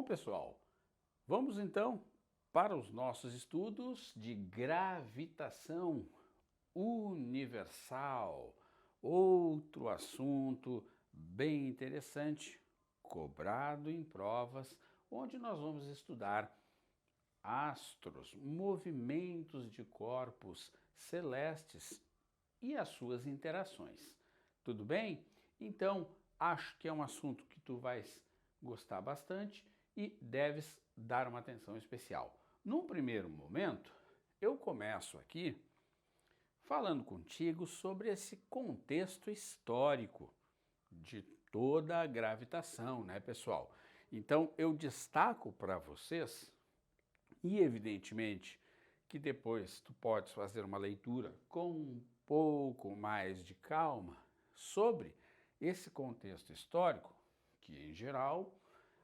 pessoal, vamos então para os nossos estudos de gravitação universal. Outro assunto bem interessante, cobrado em provas, onde nós vamos estudar astros, movimentos de corpos celestes e as suas interações. Tudo bem? Então, acho que é um assunto que tu vais gostar bastante e deves dar uma atenção especial. Num primeiro momento, eu começo aqui falando contigo sobre esse contexto histórico de toda a gravitação, né, pessoal? Então, eu destaco para vocês, e evidentemente que depois tu podes fazer uma leitura com um pouco mais de calma sobre esse contexto histórico, que em geral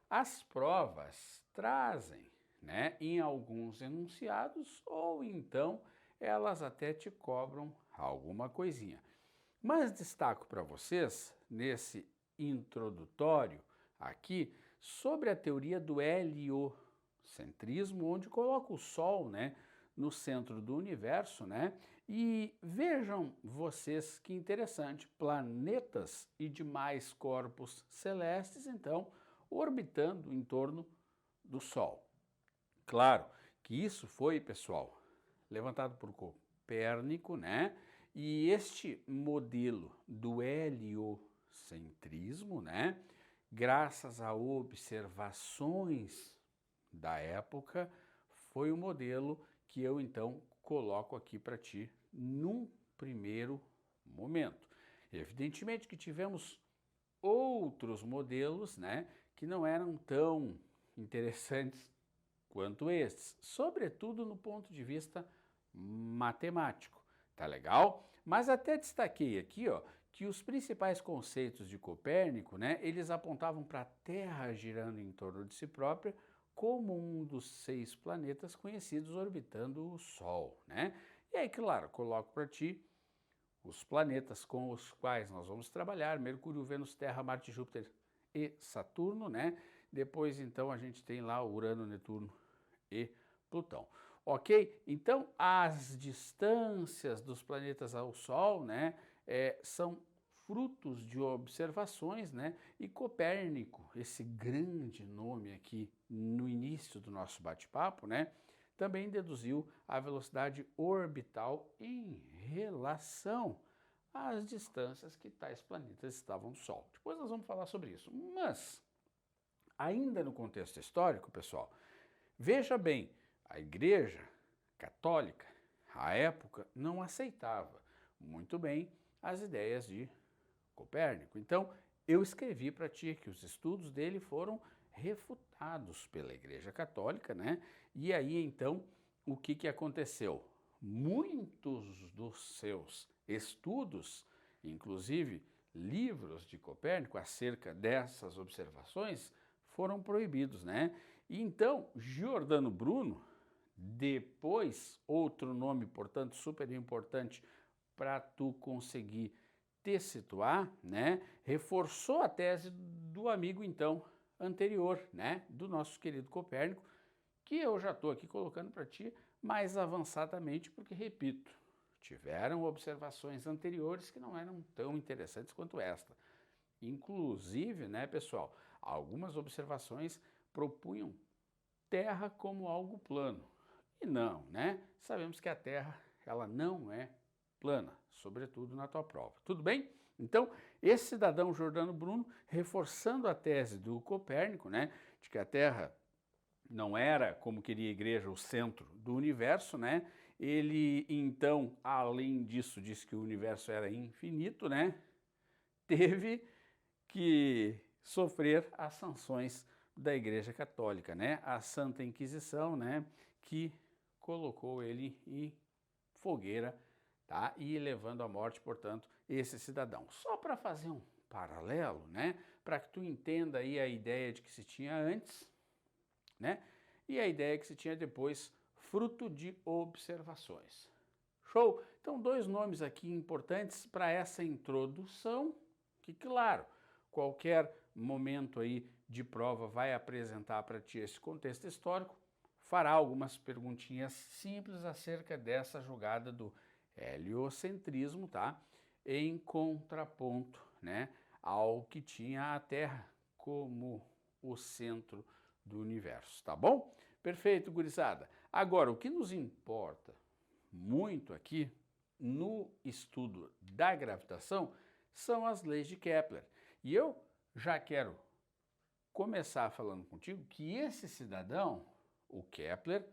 as provas trazem, né, em alguns enunciados, ou então elas até te cobram alguma coisinha. Mas destaco para vocês, nesse introdutório aqui, sobre a teoria do heliocentrismo, onde coloca o Sol, né, no centro do universo, né? E vejam vocês que interessante, planetas e demais corpos celestes, então, orbitando em torno do Sol. Claro que isso foi, pessoal, levantado por Copérnico, né? E este modelo do heliocentrismo, né, graças a observações da época, foi o modelo que eu então coloco aqui para ti num primeiro momento. Evidentemente que tivemos outros modelos, né, que não eram tão interessantes quanto estes, sobretudo no ponto de vista matemático. Tá legal? Mas até destaquei aqui, ó, que os principais conceitos de Copérnico, né, eles apontavam para a Terra girando em torno de si própria como um dos 6 planetas conhecidos orbitando o Sol, né? E aí, claro, coloco para ti os planetas com os quais nós vamos trabalhar: Mercúrio, Vênus, Terra, Marte, Júpiter e Saturno, né? Depois, então, a gente tem lá Urano, Netuno e Plutão. Ok? Então, as distâncias dos planetas ao Sol, né, são frutos de observações, né? E Copérnico, esse grande nome aqui no início do nosso bate-papo, né, também deduziu a velocidade orbital em relação às distâncias que tais planetas estavam do Sol. Depois nós vamos falar sobre isso. Mas, ainda no contexto histórico, pessoal, veja bem, a Igreja Católica, à época, não aceitava muito bem as ideias de Copérnico. Então, eu escrevi para ti que os estudos dele foram refutados pela Igreja Católica, né? E aí, então, o que aconteceu? Muitos dos seus estudos, inclusive livros de Copérnico acerca dessas observações, foram proibidos, né? E então, Giordano Bruno, depois, outro nome, portanto, super importante para tu conseguir te situar, né, reforçou a tese do amigo, então, anterior, né, do nosso querido Copérnico, que eu já estou aqui colocando para ti mais avançadamente, porque, repito, tiveram observações anteriores que não eram tão interessantes quanto esta. Inclusive, né, pessoal, algumas observações propunham Terra como algo plano. E não, né? Sabemos que a Terra, ela não é plana, sobretudo na tua prova. Tudo bem? Então, esse cidadão Giordano Bruno, reforçando a tese do Copérnico, né, de que a Terra não era, como queria a Igreja, o centro do universo, né? Ele, então, além disso, disse que o universo era infinito, né? Teve que sofrer as sanções da Igreja Católica, né? A Santa Inquisição, né? Que colocou ele em fogueira, tá? E levando à morte, portanto, esse cidadão. Só para fazer um paralelo, né? Para que tu entenda aí a ideia de que se tinha antes, né? E a ideia que se tinha depois, fruto de observações. Show? Então, 2 nomes aqui importantes para essa introdução, que, claro, qualquer momento aí de prova vai apresentar para ti esse contexto histórico, fará algumas perguntinhas simples acerca dessa jogada do heliocentrismo, tá? Em contraponto, né, ao que tinha a Terra como o centro do universo, tá bom? Perfeito, gurizada. Agora, o que nos importa muito aqui no estudo da gravitação são as leis de Kepler. E eu já quero começar falando contigo que esse cidadão, o Kepler,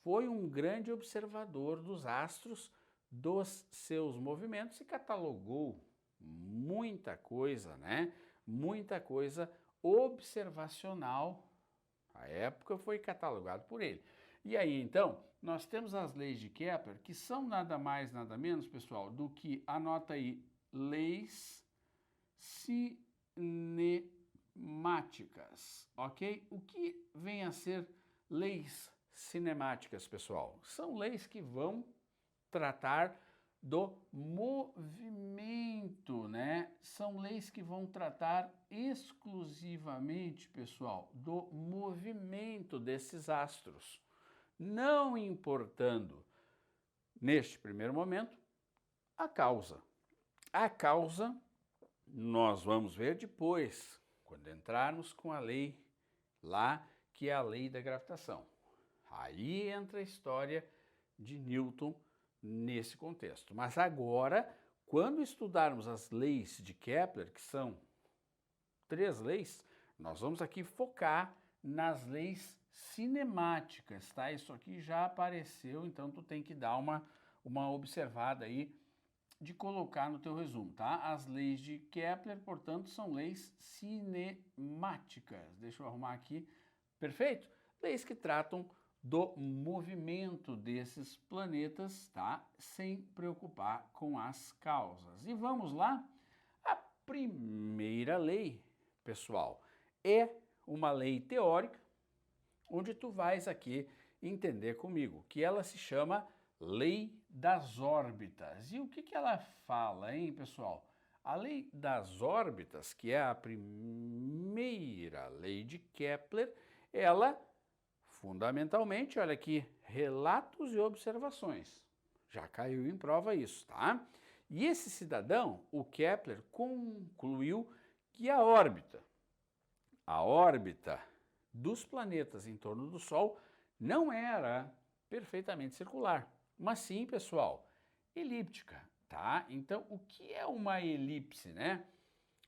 foi um grande observador dos astros, dos seus movimentos e catalogou muita coisa, né? Muita coisa observacional. A época foi catalogado por ele. E aí, então, nós temos as leis de Kepler, que são nada mais, nada menos, pessoal, do que, anota aí, leis cinemáticas, ok? O que vem a ser leis cinemáticas, pessoal? São leis que vão tratar do movimento, né? São leis que vão tratar exclusivamente, pessoal, do movimento desses astros, não importando, neste primeiro momento, a causa. A causa nós vamos ver depois, quando entrarmos com a lei lá, que é a lei da gravitação. Aí entra a história de Newton nesse contexto. Mas agora, quando estudarmos as leis de Kepler, que são 3 leis, nós vamos aqui focar nas leis cinemáticas, tá? Isso aqui já apareceu, então tu tem que dar uma observada aí de colocar no teu resumo, tá? As leis de Kepler, portanto, são leis cinemáticas. Deixa eu arrumar aqui. Perfeito? Leis que tratam do movimento desses planetas, tá? Sem preocupar com as causas. E vamos lá? A primeira lei, pessoal, é uma lei teórica, onde tu vais aqui entender comigo, que ela se chama Lei das Órbitas. E o que ela fala, hein, pessoal? A Lei das Órbitas, que é a primeira lei de Kepler, ela fundamentalmente, olha aqui, relatos e observações. Já caiu em prova isso, tá? E esse cidadão, o Kepler, concluiu que a órbita dos planetas em torno do Sol não era perfeitamente circular, mas sim, pessoal, elíptica, tá? Então, o que é uma elipse, né?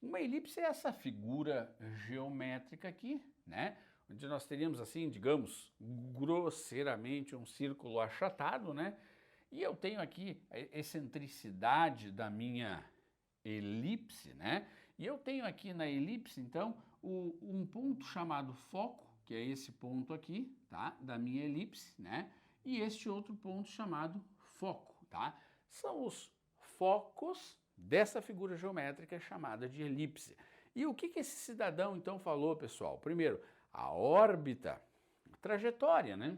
Uma elipse é essa figura geométrica aqui, né? Onde nós teríamos assim, digamos, grosseiramente um círculo achatado, né? E eu tenho aqui a excentricidade da minha elipse, né? E eu tenho aqui na elipse, então, um ponto chamado foco, que é esse ponto aqui, tá? Da minha elipse, né? E este outro ponto chamado foco, tá? São os focos dessa figura geométrica chamada de elipse. E o que esse cidadão, então, falou, pessoal? Primeiro, a órbita, a trajetória, né,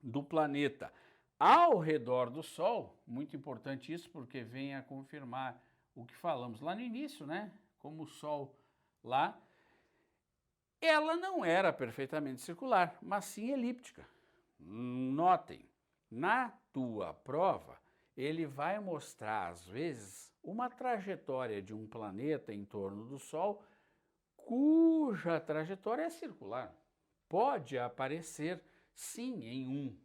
do planeta ao redor do Sol, muito importante isso, porque vem a confirmar o que falamos lá no início, né? Como o Sol lá, ela não era perfeitamente circular, mas sim elíptica. Notem, na tua prova, ele vai mostrar, às vezes, uma trajetória de um planeta em torno do Sol cuja trajetória é circular. Pode aparecer, sim, em um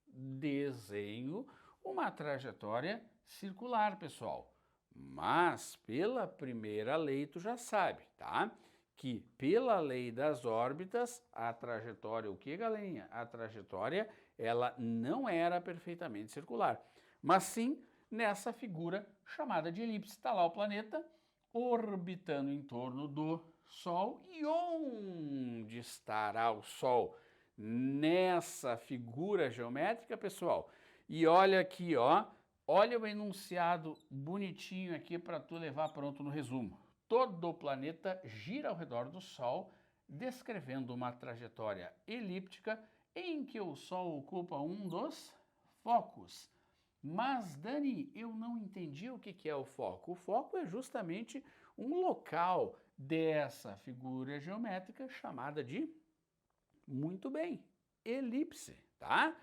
desenho, uma trajetória circular, pessoal. Mas, pela primeira lei, tu já sabe, tá? Que pela lei das órbitas, a trajetória, o que, galerinha? A trajetória, ela não era perfeitamente circular, mas sim nessa figura chamada de elipse. Está lá o planeta orbitando em torno do Sol. E onde estará o Sol nessa figura geométrica, pessoal? E olha aqui, ó, olha o enunciado bonitinho aqui para tu levar pronto no resumo. Todo o planeta gira ao redor do Sol, descrevendo uma trajetória elíptica em que o Sol ocupa um dos focos. Mas, Dani, eu não entendi o que é o foco. O foco é justamente um local dessa figura geométrica chamada de, muito bem, elipse, tá?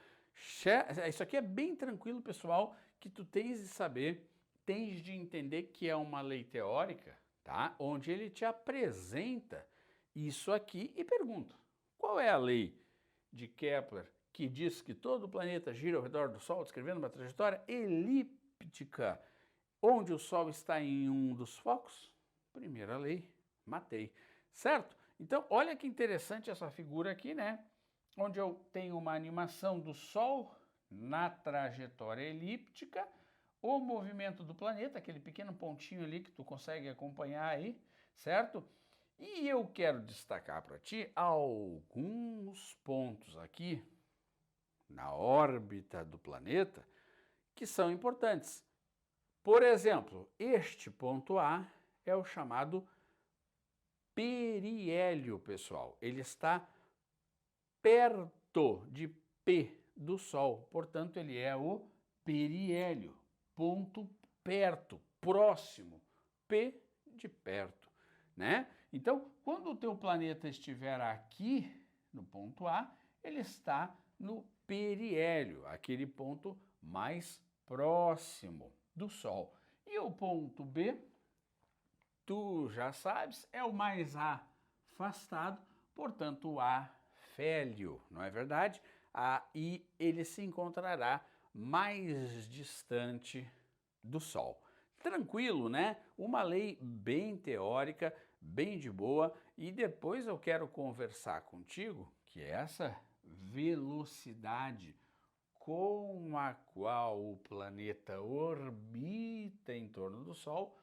Isso aqui é bem tranquilo, pessoal, que tu tens de saber, tens de entender que é uma lei teórica, tá? Onde ele te apresenta isso aqui e pergunta, qual é a lei de Kepler que diz que todo o planeta gira ao redor do Sol, descrevendo uma trajetória elíptica, onde o Sol está em um dos focos? Primeira lei, matei, certo? Então, olha que interessante essa figura aqui, né? Onde eu tenho uma animação do Sol na trajetória elíptica, o movimento do planeta, aquele pequeno pontinho ali que tu consegue acompanhar aí, certo? E eu quero destacar para ti alguns pontos aqui na órbita do planeta que são importantes. Por exemplo, este ponto A é o chamado periélio, pessoal. Ele está perto de P do Sol, portanto ele é o periélio, ponto perto, próximo, P de perto, né? Então, quando o teu planeta estiver aqui no ponto A, ele está no periélio, aquele ponto mais próximo do Sol. E o ponto B, tu já sabes, é o mais afastado, portanto o afélio, não é verdade? E ele se encontrará mais distante do Sol. Tranquilo, né? Uma lei bem teórica, bem de boa, e depois eu quero conversar contigo que essa velocidade com a qual o planeta orbita em torno do Sol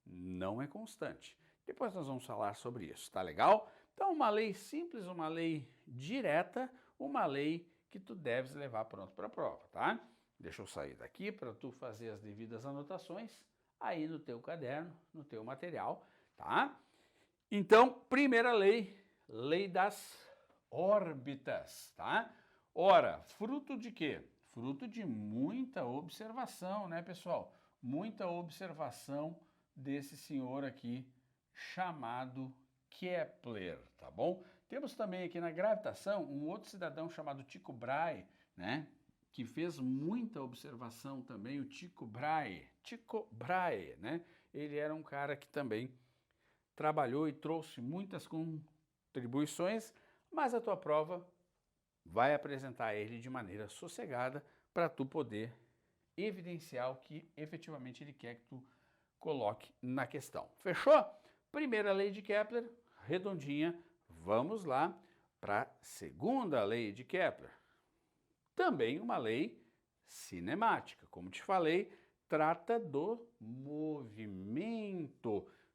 não é constante. Depois nós vamos falar sobre isso, tá legal? Então, uma lei simples, uma lei direta, uma lei que tu deves levar pronto para a prova, tá? Deixa eu sair daqui para tu fazer as devidas anotações aí no teu caderno, no teu material, tá? Então, primeira lei, lei das órbitas, tá? Ora, fruto de quê? Fruto de muita observação, né, pessoal? Muita observação desse senhor aqui chamado Kepler, tá bom? Temos também aqui na gravitação um outro cidadão chamado Tycho Brahe, né? Que fez muita observação também, o Tycho Brahe, né? Ele era um cara que também trabalhou e trouxe muitas contribuições, mas a tua prova vai apresentar ele de maneira sossegada para tu poder evidenciar o que efetivamente ele quer que tu coloque na questão. Fechou? Primeira lei de Kepler, redondinha. Vamos lá para a segunda lei de Kepler. Também uma lei cinemática. Como te falei, trata do movimento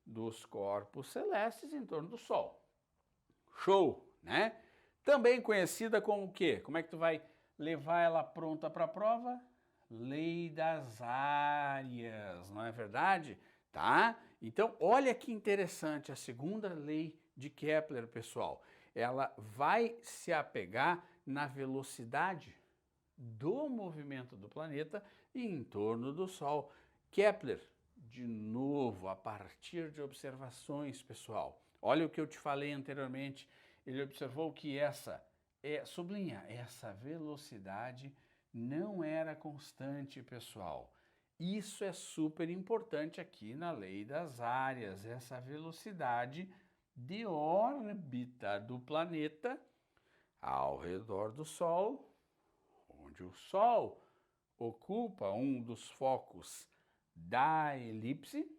dos corpos celestes em torno do Sol. Show, né? Também conhecida como o quê? Como é que tu vai levar ela pronta para a prova? Lei das áreas, não é verdade? Tá? Então, olha que interessante, a segunda lei de Kepler, pessoal. Ela vai se apegar na velocidade do movimento do planeta em torno do Sol. Kepler, de novo, a partir de observações, pessoal. Olha o que eu te falei anteriormente. Ele observou que sublinha, essa velocidade não era constante, pessoal. Isso é super importante aqui na lei das áreas, essa velocidade de órbita do planeta ao redor do Sol, onde o Sol ocupa um dos focos da elipse,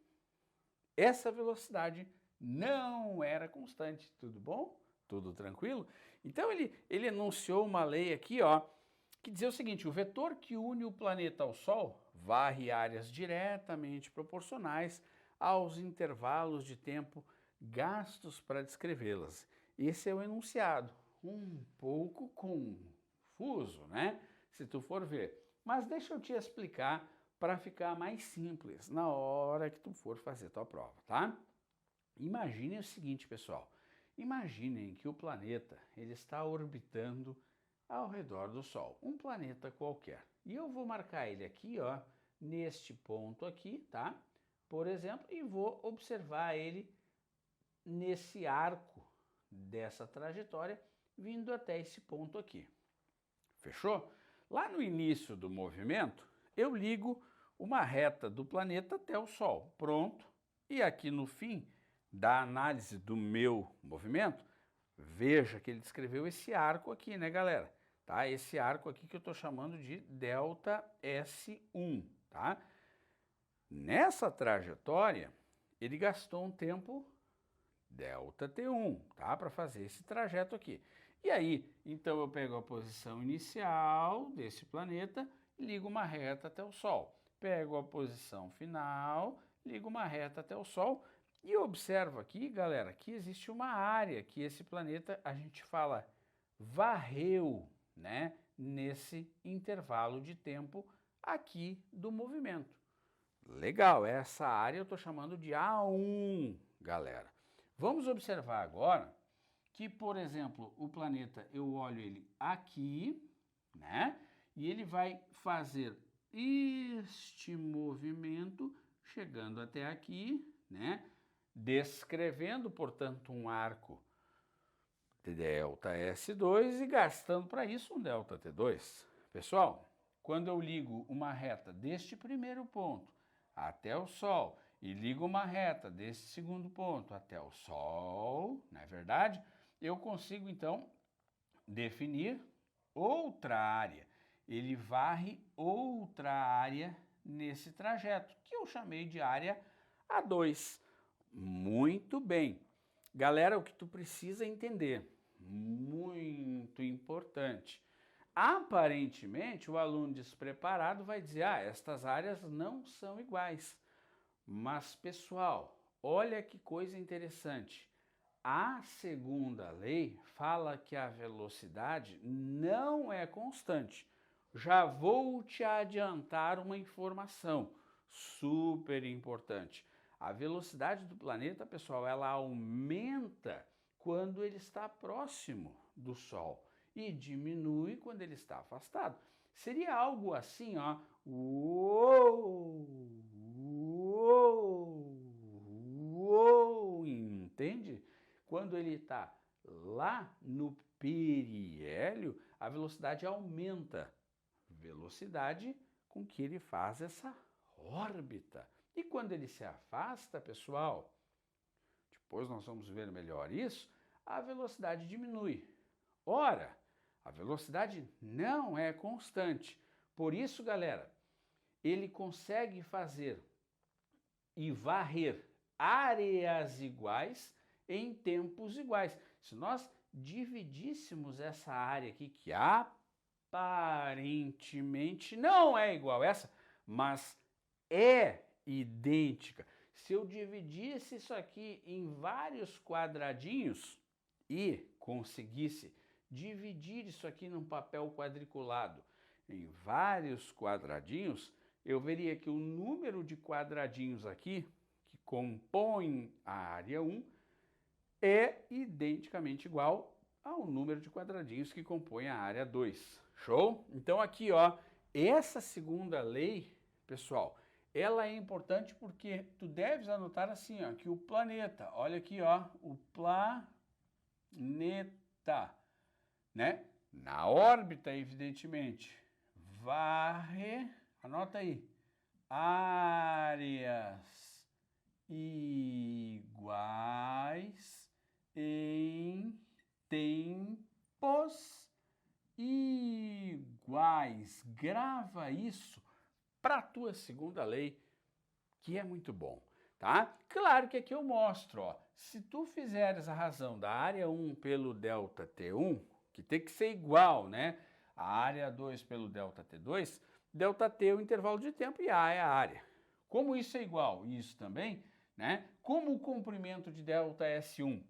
essa velocidade não era constante. Tudo bom? Tudo tranquilo? Então ele enunciou uma lei aqui, ó, que dizia o seguinte: o vetor que une o planeta ao Sol varre áreas diretamente proporcionais aos intervalos de tempo gastos para descrevê-las. Esse é o enunciado. Um pouco confuso, né? Se tu for ver. Mas deixa eu te explicar para ficar mais simples na hora que tu for fazer tua prova, tá? Imagine o seguinte, pessoal. Imaginem que o planeta ele está orbitando ao redor do Sol, um planeta qualquer. E eu vou marcar ele aqui, ó, neste ponto aqui, tá? Por exemplo, e vou observar ele nesse arco dessa trajetória, vindo até esse ponto aqui. Fechou? Lá no início do movimento, eu ligo uma reta do planeta até o Sol. Pronto. E aqui no fim da análise do meu movimento, veja que ele descreveu esse arco aqui, né, galera? Tá? Esse arco aqui que eu estou chamando de delta S1, tá? Nessa trajetória, ele gastou um tempo delta T1, tá? Para fazer esse trajeto aqui. E aí, então eu pego a posição inicial desse planeta e ligo uma reta até o Sol. Pego a posição final, ligo uma reta até o Sol e observo aqui, galera, que existe uma área que esse planeta, a gente fala, varreu, né? Nesse intervalo de tempo aqui do movimento. Legal, essa área eu estou chamando de A1, galera. Vamos observar agora que, por exemplo, o planeta, eu olho ele aqui, né? E ele vai fazer este movimento chegando até aqui, né? Descrevendo, portanto, um arco delta S2 e gastando para isso um delta T2. Pessoal, quando eu ligo uma reta deste primeiro ponto até o Sol e ligo uma reta desse segundo ponto até o Sol, não é verdade? Eu consigo, então, definir outra área. Ele varre outra área nesse trajeto, que eu chamei de área A2. Muito bem. Galera, o que tu precisa entender, muito importante. Aparentemente, o aluno despreparado vai dizer, estas áreas não são iguais. Mas, pessoal, olha que coisa interessante. A segunda lei fala que a velocidade não é constante. Já vou te adiantar uma informação super importante. A velocidade do planeta, pessoal, ela aumenta quando ele está próximo do Sol e diminui quando ele está afastado. Seria algo assim, ó. Uou, uou, uou, entende? Quando ele está lá no periélio, a velocidade aumenta. Velocidade com que ele faz essa órbita. E quando ele se afasta, pessoal, depois nós vamos ver melhor isso, a velocidade diminui. Ora, a velocidade não é constante. Por isso, galera, ele consegue fazer e varrer áreas iguais em tempos iguais. Se nós dividíssemos essa área aqui, que aparentemente não é igual a essa, mas é idêntica. Se eu dividisse isso aqui em vários quadradinhos e conseguisse dividir isso aqui num papel quadriculado em vários quadradinhos, eu veria que o número de quadradinhos aqui, que compõem a área 1, é identicamente igual ao número de quadradinhos que compõem a área 2. Show? Então aqui, ó, essa segunda lei, pessoal, ela é importante porque tu deves anotar assim, ó, que o planeta, olha aqui, ó, o planeta, né? Na órbita, evidentemente, varre, anota aí, áreas iguais em tempos iguais. Grava isso para a tua segunda lei, que é muito bom, tá? Claro que aqui eu mostro, ó, se tu fizeres a razão da área 1 pelo delta T1, que tem que ser igual, né? A área 2 pelo delta T2, delta T é o intervalo de tempo e A é a área. Como isso é igual? Isso também, né? Como o comprimento de delta S1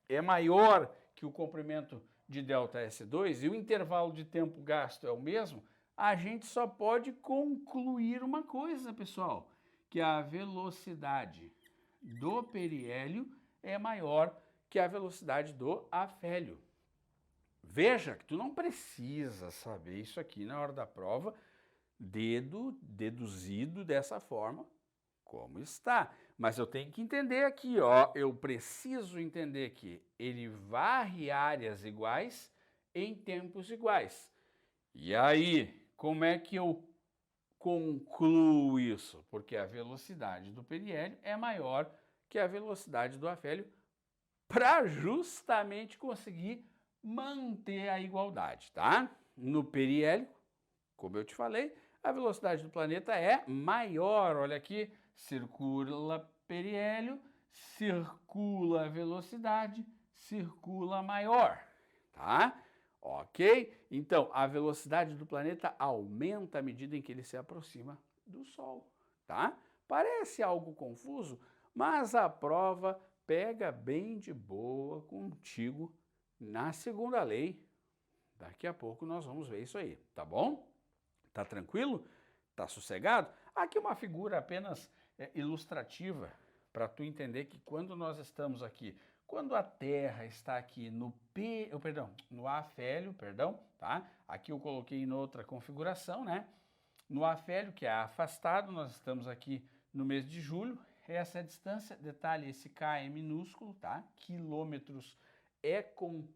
é maior que o comprimento de delta S2 e o intervalo de tempo gasto é o mesmo, a gente só pode concluir uma coisa, pessoal, que a velocidade do periélio é maior que a velocidade do afélio. Veja que tu não precisa saber isso aqui na hora da prova, deduzido dessa forma, como está. Mas eu tenho que entender aqui, ó, eu preciso entender que ele varre áreas iguais em tempos iguais. E aí, como é que eu concluo isso? Porque a velocidade do periélio é maior que a velocidade do afélio para justamente conseguir manter a igualdade, tá? No periélio, como eu te falei, a velocidade do planeta é maior. Olha aqui, circula periélio, circula velocidade, circula maior, tá? Ok? Então, a velocidade do planeta aumenta à medida em que ele se aproxima do Sol, tá? Parece algo confuso, mas a prova pega bem de boa contigo na segunda lei. Daqui a pouco nós vamos ver isso aí, tá bom? Tá tranquilo? Tá sossegado? Aqui uma figura apenas ilustrativa para tu entender que quando nós estamos aqui, quando a Terra está aqui no afélio, tá? Aqui eu coloquei em outra configuração, né? No afélio, que é afastado, nós estamos aqui no mês de julho. Essa é a distância, detalhe, esse K é minúsculo, tá? Quilômetros é com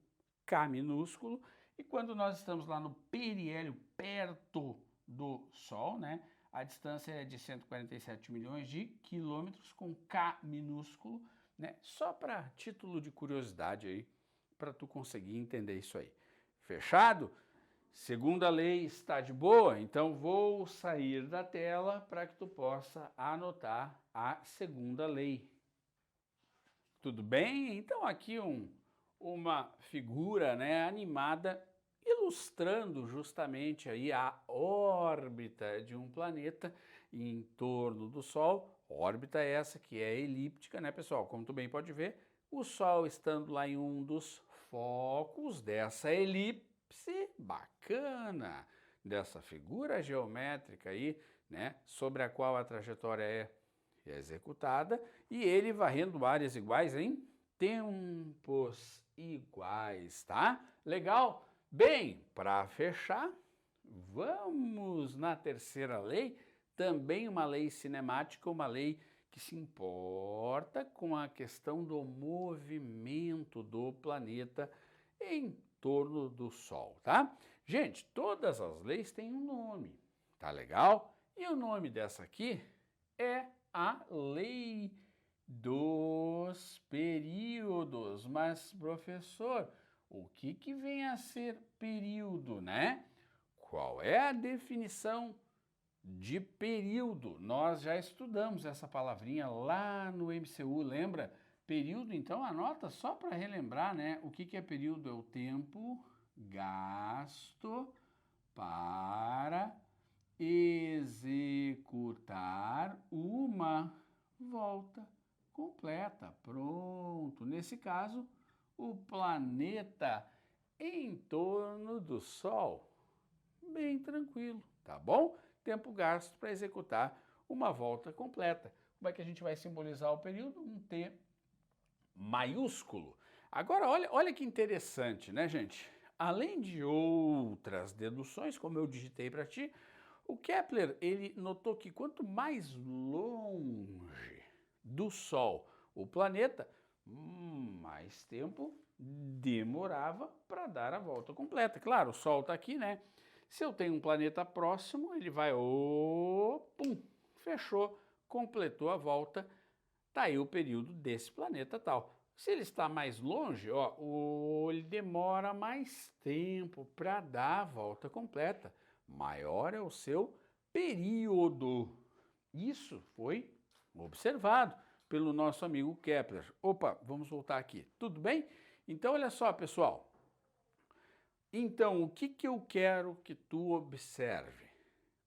K minúsculo. E quando nós estamos lá no periélio, perto do Sol, né? A distância é de 147 milhões de quilômetros com K minúsculo, né? Só para título de curiosidade aí, para tu conseguir entender isso aí. Fechado? Segunda lei está de boa? Então vou sair da tela para que tu possa anotar a segunda lei. Tudo bem? Então aqui uma figura, né, animada ilustrando justamente aí a órbita de um planeta em torno do Sol. Órbita essa que é elíptica, né, pessoal? Como tu bem pode ver, o Sol estando lá em um dos focos dessa elipse bacana, dessa figura geométrica aí, né, sobre a qual a trajetória é executada, e ele varrendo áreas iguais em tempos iguais, tá? Legal? Bem, para fechar, vamos na terceira lei, também uma lei cinemática, uma lei que se importa com a questão do movimento do planeta em torno do Sol, tá? Gente, todas as leis têm um nome, tá legal? E o nome dessa aqui é a lei dos períodos. Mas, professor, o que vem a ser período, né? Qual é a definição de período? Nós já estudamos essa palavrinha lá no MCU, lembra? Período, então, anota só para relembrar, né? O que é período? É o tempo gasto para executar uma volta completa. Pronto. Nesse caso, o planeta em torno do Sol. Bem tranquilo, tá bom? Tempo gasto para executar uma volta completa. Como é que a gente vai simbolizar o período? Um T maiúsculo. Agora, olha que interessante, né, gente? Além de outras deduções, como eu digitei para ti, o Kepler, ele notou que quanto mais longe do Sol o planeta, mais tempo demorava para dar a volta completa. Claro, o Sol está aqui, né? Se eu tenho um planeta próximo, ele vai, pum, fechou, completou a volta, tá aí o período desse planeta tal. Se ele está mais longe, ó, ele demora mais tempo para dar a volta completa. Maior é o seu período. Isso foi observado pelo nosso amigo Kepler. Opa, vamos voltar aqui. Tudo bem? Então, olha só, pessoal. Então, o que eu quero que tu observe?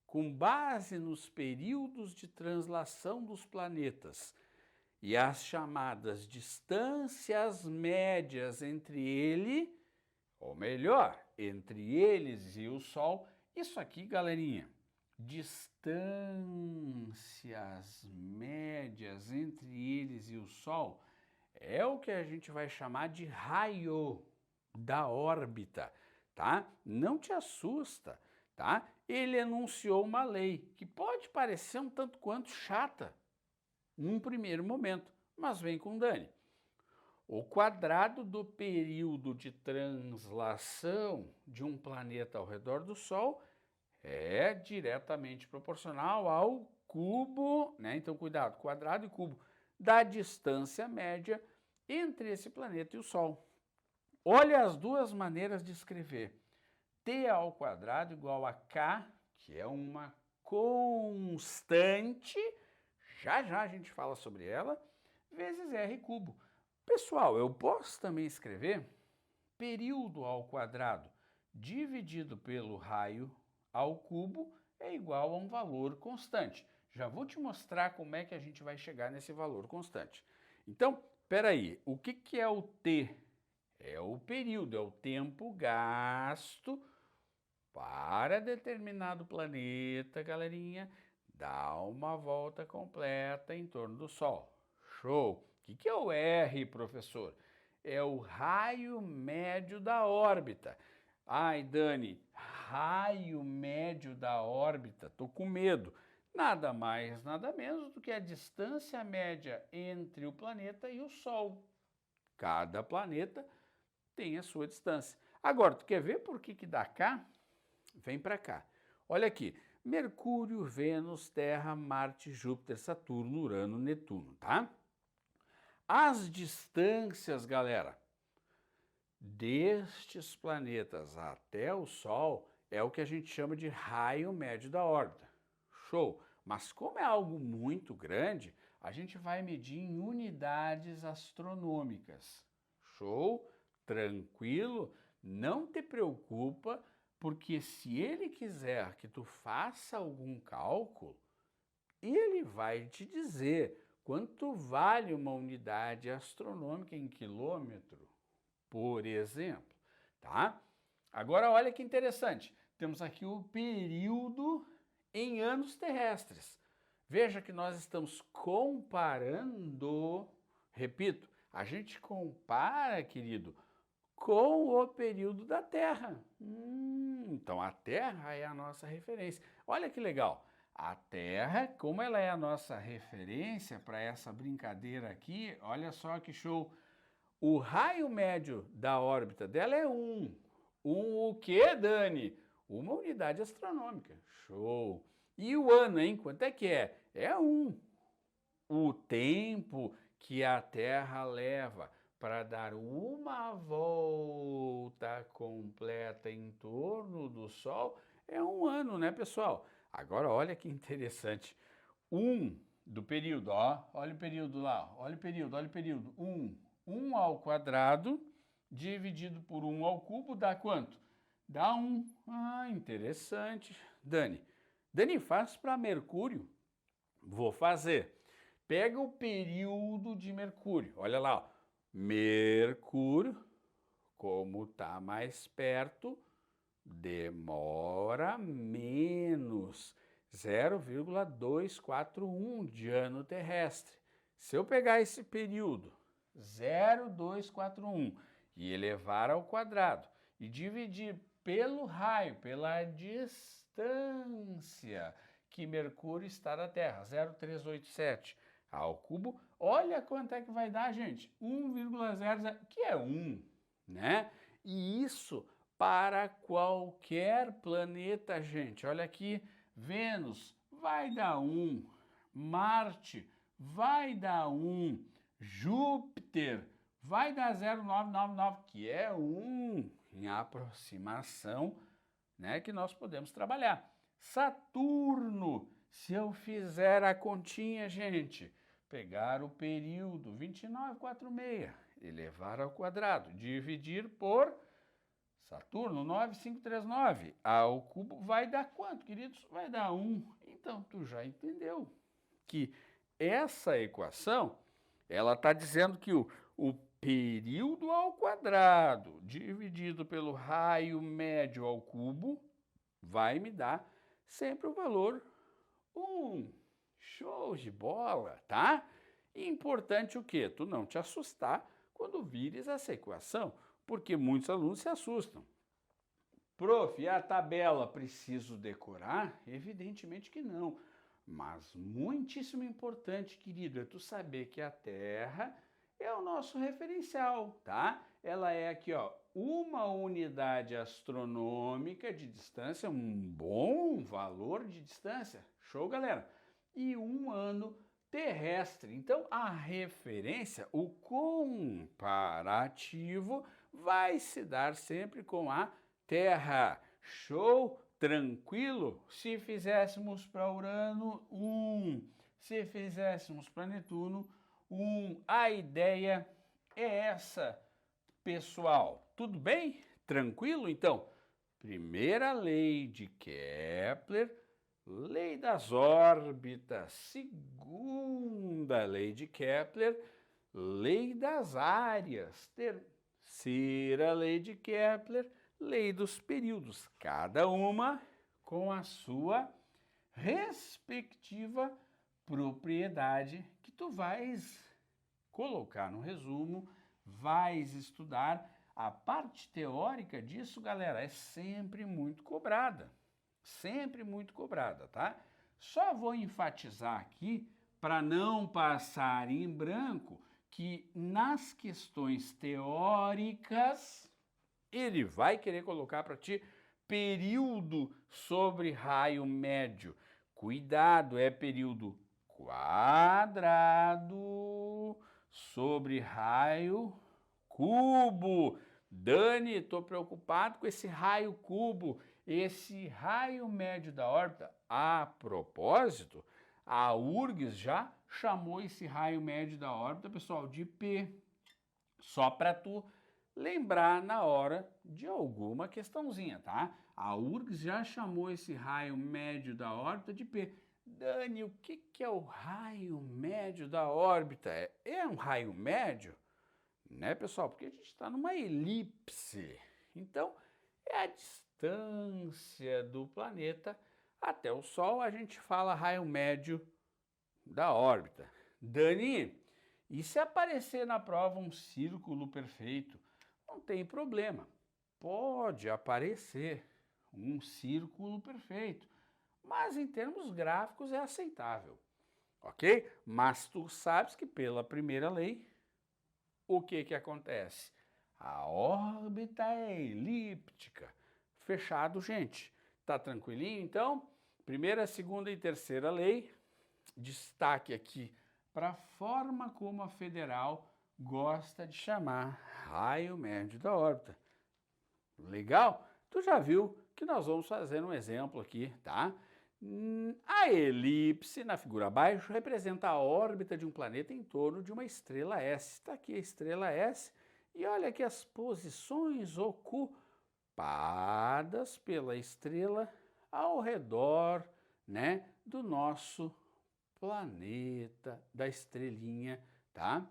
Com base nos períodos de translação dos planetas e as chamadas distâncias médias entre ele, ou melhor, entre eles e o Sol, isso aqui, galerinha, distâncias médias entre eles e o Sol é o que a gente vai chamar de raio da órbita, tá? Não te assusta, tá? Ele enunciou uma lei que pode parecer um tanto quanto chata, num primeiro momento, mas vem com Dani. O quadrado do período de translação de um planeta ao redor do Sol é diretamente proporcional ao cubo, né? Então, cuidado, quadrado e cubo da distância média entre esse planeta e o Sol. Olha as duas maneiras de escrever. T ao quadrado igual a K, que é uma constante, já já a gente fala sobre ela, vezes R cubo. Pessoal, eu posso também escrever período ao quadrado dividido pelo raio ao cubo é igual a um valor constante. Já vou te mostrar como é que a gente vai chegar nesse valor constante. Então, espera aí, o que é o T? É o período, é o tempo gasto para determinado planeta, galerinha, dar uma volta completa em torno do Sol. Show! O que é o R, professor? É o raio médio da órbita. Ai, Dani, raio médio da órbita, tô com medo. Nada mais, nada menos do que a distância média entre o planeta e o Sol. Cada planeta tem a sua distância. Agora, tu quer ver por que dá K? Vem para cá. Olha aqui, Mercúrio, Vênus, Terra, Marte, Júpiter, Saturno, Urano, Netuno, tá? As distâncias, galera, destes planetas até o Sol é o que a gente chama de raio médio da órbita. Show! Mas como é algo muito grande, a gente vai medir em unidades astronômicas. Show? Tranquilo? Não te preocupa, porque se ele quiser que tu faça algum cálculo, ele vai te dizer quanto vale uma unidade astronômica em quilômetro, por exemplo, tá? Agora olha que interessante, temos aqui o período em anos terrestres. Veja que nós estamos comparando, repito, a gente compara, querido, com o período da Terra. Então a Terra é a nossa referência. Olha que legal. A Terra, como ela é a nossa referência para essa brincadeira aqui, olha só que show. O raio médio da órbita dela é 1. O quê, Dani? Uma unidade astronômica. Show. E o ano, hein? Quanto é que é? É 1. O tempo que a Terra leva para dar uma volta completa em torno do Sol é 1 ano, né, pessoal? Agora, olha que interessante. 1 do período, ó, olha o período lá, olha o período, olha o período. 1 ao quadrado dividido por 1 ao cubo dá quanto? Dá 1. Ah, interessante. Dani, faz para Mercúrio? Vou fazer. Pega o período de Mercúrio, olha lá, ó. Mercúrio, como está mais perto, demora menos, 0,241 de ano terrestre. Se eu pegar esse período, 0,241, e elevar ao quadrado, e dividir pelo raio, pela distância que Mercúrio está da Terra, 0,387 ao cubo, olha quanto é que vai dar, gente, 1,00, que é 1, né? E isso para qualquer planeta, gente. Olha aqui, Vênus vai dar 1, Marte vai dar 1, Júpiter vai dar 0,999, que é 1, em aproximação, né, que nós podemos trabalhar. Saturno, se eu fizer a continha, gente, pegar o período 29,46, elevar ao quadrado, dividir por Saturno, 9,539, ao cubo vai dar quanto, queridos? Vai dar 1. Então, tu já entendeu que essa equação, ela está dizendo que o período ao quadrado dividido pelo raio médio ao cubo vai me dar sempre o valor 1. Show de bola, tá? E importante o quê? Tu não te assustar quando vires essa equação, porque muitos alunos se assustam. Prof, a tabela preciso decorar? Evidentemente que não. Mas muitíssimo importante, querido, é tu saber que a Terra é o nosso referencial, tá? Ela é aqui, ó, uma unidade astronômica de distância, um bom valor de distância. Show, galera? E um ano terrestre. Então, a referência, o comparativo, vai se dar sempre com a Terra. Show? Tranquilo? Se fizéssemos para Urano, 1. Se fizéssemos para Netuno, 1. A ideia é essa, pessoal. Tudo bem? Tranquilo? Então, primeira lei de Kepler, lei das órbitas. Segunda lei de Kepler, lei das áreas. Terceira lei de Kepler, lei dos períodos, cada uma com a sua respectiva propriedade que tu vais colocar no resumo, vais estudar. A parte teórica disso, galera, é sempre muito cobrada, tá? Só vou enfatizar aqui, para não passar em branco, que nas questões teóricas ele vai querer colocar para ti período sobre raio médio. Cuidado, é período quadrado sobre raio cubo. Dani, estou preocupado com esse raio cubo, esse raio médio da órbita. A propósito, a URGS já chamou esse raio médio da órbita, pessoal, de P. Só para tu lembrar na hora de alguma questãozinha, tá? A URGS já chamou esse raio médio da órbita de P. Dani, o que é o raio médio da órbita? É um raio médio? Né, pessoal? Porque a gente está numa elipse. Então, é a distância do planeta até o Sol, a gente fala raio médio da órbita. Dani, e se aparecer na prova um círculo perfeito? Não tem problema, pode aparecer um círculo perfeito, mas em termos gráficos é aceitável, ok? Mas tu sabes que pela primeira lei, o que acontece? A órbita é elíptica. Fechado, gente. Tá tranquilinho? Então, primeira, segunda e terceira lei, destaque aqui para a forma como a federal gosta de chamar raio médio da órbita. Legal? Tu já viu que nós vamos fazer um exemplo aqui, tá? A elipse, na figura abaixo, representa a órbita de um planeta em torno de uma estrela S. Está aqui a estrela S e olha aqui as posições ocupadas pela estrela ao redor, né, do nosso planeta, da estrelinha, tá?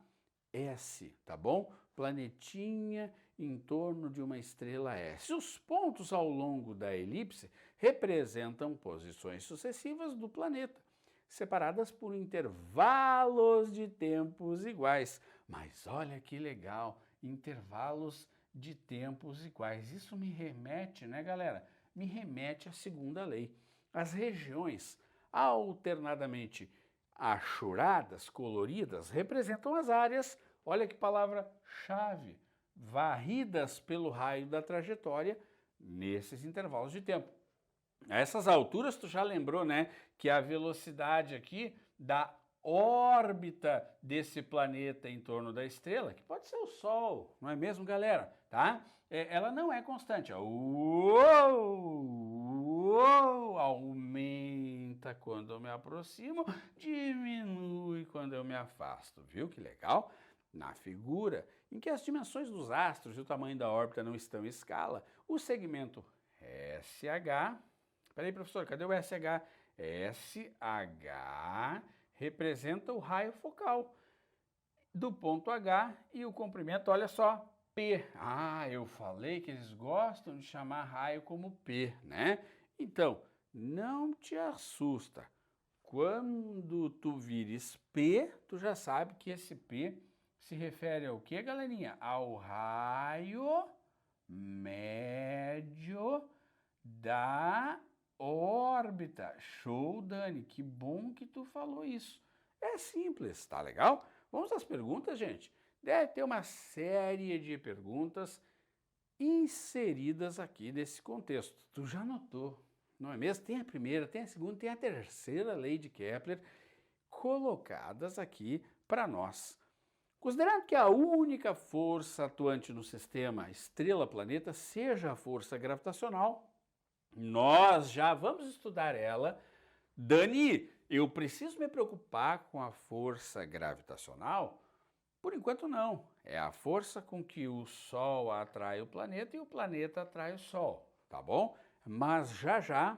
S, tá bom? Planetinha em torno de uma estrela S. Os pontos ao longo da elipse representam posições sucessivas do planeta, separadas por intervalos de tempos iguais. Mas olha que legal, intervalos de tempos iguais. Isso me remete, né, galera? Me remete à segunda lei. As regiões alternadamente achuradas, coloridas, representam as áreas, olha que palavra-chave, varridas pelo raio da trajetória nesses intervalos de tempo. A essas alturas, tu já lembrou, né, que a velocidade aqui da órbita desse planeta em torno da estrela, que pode ser o Sol, não é mesmo, galera? Tá? Ela não é constante. Aumenta quando eu me aproximo, diminui quando eu me afasto. Viu que legal? Na figura em que as dimensões dos astros e o tamanho da órbita não estão em escala, o segmento SH... Peraí, professor, cadê o SH? SH representa o raio focal do ponto H e o comprimento, olha só, P. Ah, eu falei que eles gostam de chamar raio como P, né? Então, não te assusta. Quando tu vires P, tu já sabe que esse P se refere ao quê, galerinha? Ao raio médio da órbita. Show, Dani, que bom que tu falou isso. É simples, tá legal? Vamos às perguntas, gente. Deve ter uma série de perguntas inseridas aqui nesse contexto. Tu já notou, não é mesmo? Tem a primeira, tem a segunda, tem a terceira lei de Kepler colocadas aqui para nós. Considerando que a única força atuante no sistema estrela-planeta seja a força gravitacional, nós já vamos estudar ela. Dani, eu preciso me preocupar com a força gravitacional? Por enquanto não. É a força com que o Sol atrai o planeta e o planeta atrai o Sol, tá bom? Mas já já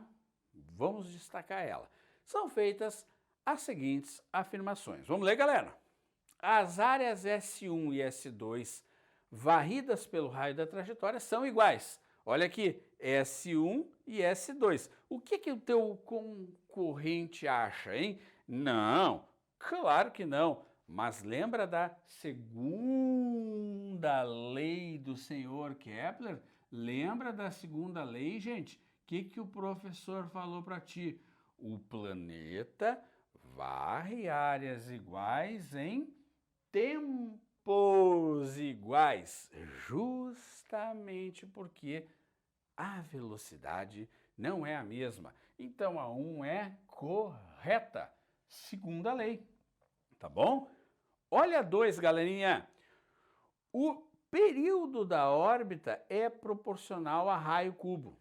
vamos destacar ela. São feitas as seguintes afirmações. Vamos ler, galera? As áreas S1 e S2 varridas pelo raio da trajetória são iguais. Olha aqui, S1 e S2. O que o teu concorrente acha, hein? Não, claro que não. Mas lembra da segunda lei do senhor Kepler? Lembra da segunda lei, gente? O que o professor falou para ti? O planeta varre áreas iguais em tempos iguais, justamente porque a velocidade não é a mesma. Então a 1 é correta, segunda lei, tá bom? Olha a 2, galerinha. O período da órbita é proporcional a raio cubo.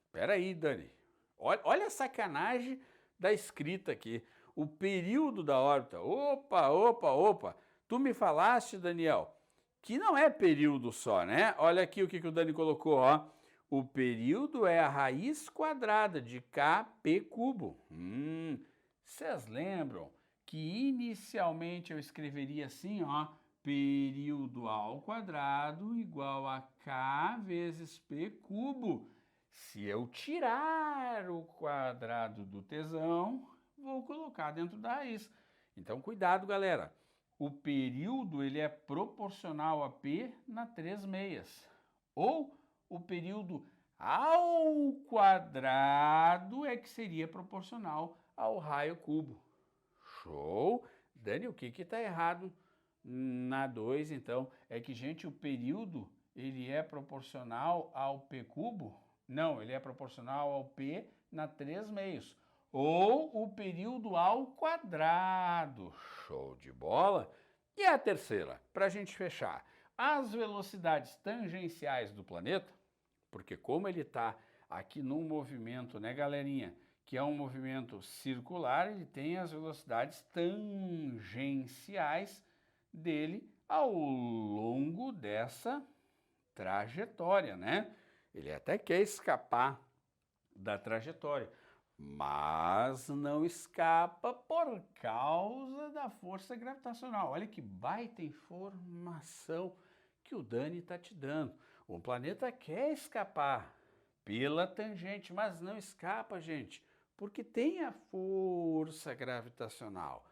Espera aí, Dani. Olha a sacanagem da escrita aqui. O período da órbita. Opa. Tu me falaste, Daniel, que não é período só, né? Olha aqui o que o Dani colocou, ó. O período é a raiz quadrada de kp cubo. Vocês lembram que inicialmente eu escreveria assim, ó, período ao quadrado igual a k vezes p cubo. Se eu tirar o quadrado do tesão, vou colocar dentro da raiz. Então, cuidado, galera. O período ele é proporcional a p na 3/6. Ou o período ao quadrado é que seria proporcional ao raio cubo. Show? Dani, o que está errado na 2, então? É que, gente, o período ele é proporcional ao p cubo? Não, ele é proporcional ao p na 3/6. Ou o período ao quadrado. Show de bola? E a terceira, para a gente fechar. As velocidades tangenciais do planeta, porque como ele está aqui num movimento, né, galerinha, que é um movimento circular, ele tem as velocidades tangenciais dele ao longo dessa trajetória, né? Ele até quer escapar da trajetória, mas não escapa por causa da força gravitacional. Olha que baita informação que o Dani está te dando. O planeta quer escapar pela tangente, mas não escapa, gente, porque tem a força gravitacional.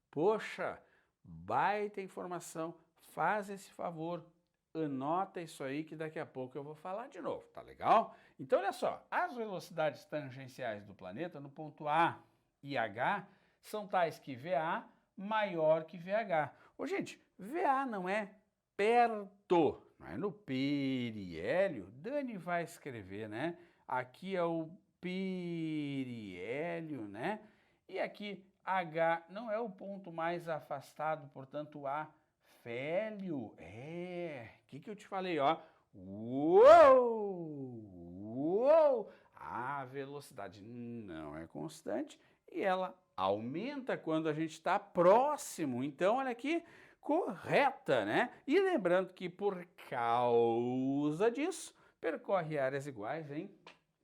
Poxa, baita informação. Faz esse favor, anota isso aí que daqui a pouco eu vou falar de novo, tá legal? Então, olha só, as velocidades tangenciais do planeta no ponto A e H são tais que VA maior que VH. Ô, gente, VA não é perto, não é no periélio. Dani vai escrever, né? Aqui é o periélio, né? E aqui H não é o ponto mais afastado, portanto A félio. O que eu te falei, ó? Uou! A velocidade não é constante e ela aumenta quando a gente está próximo. Então, olha aqui, correta, né? E lembrando que por causa disso, percorre áreas iguais em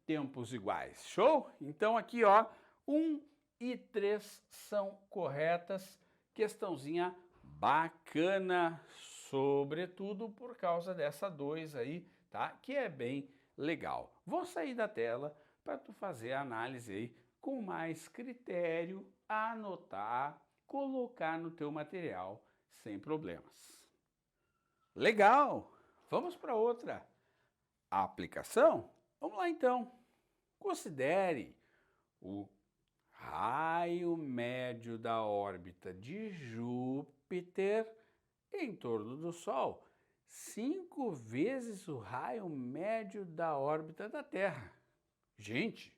tempos iguais. Show? Então aqui, ó, 1 e 3 são corretas. Questãozinha bacana, sobretudo por causa dessa 2 aí, tá? Que é bem legal. Vou sair da tela para tu fazer a análise aí com mais critério, anotar, colocar no teu material sem problemas. Legal! Vamos para outra aplicação? Vamos lá então. Considere o raio médio da órbita de Júpiter em torno do Sol, 5 vezes o raio médio da órbita da Terra. Gente,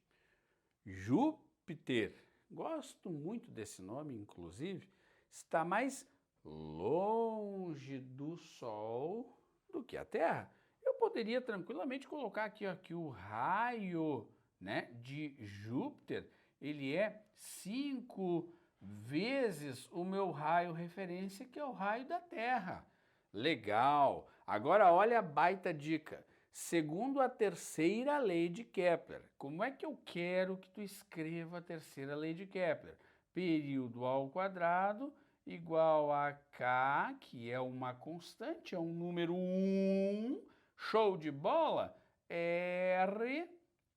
Júpiter, gosto muito desse nome, inclusive, está mais longe do Sol do que a Terra. Eu poderia tranquilamente colocar aqui, ó, que o raio, né, de Júpiter, ele é 5 vezes o meu raio referência, que é o raio da Terra. Legal! Agora olha a baita dica. Segundo a terceira lei de Kepler, como é que eu quero que tu escreva a terceira lei de Kepler? Período ao quadrado igual a K, que é uma constante, é um número 1, show de bola, R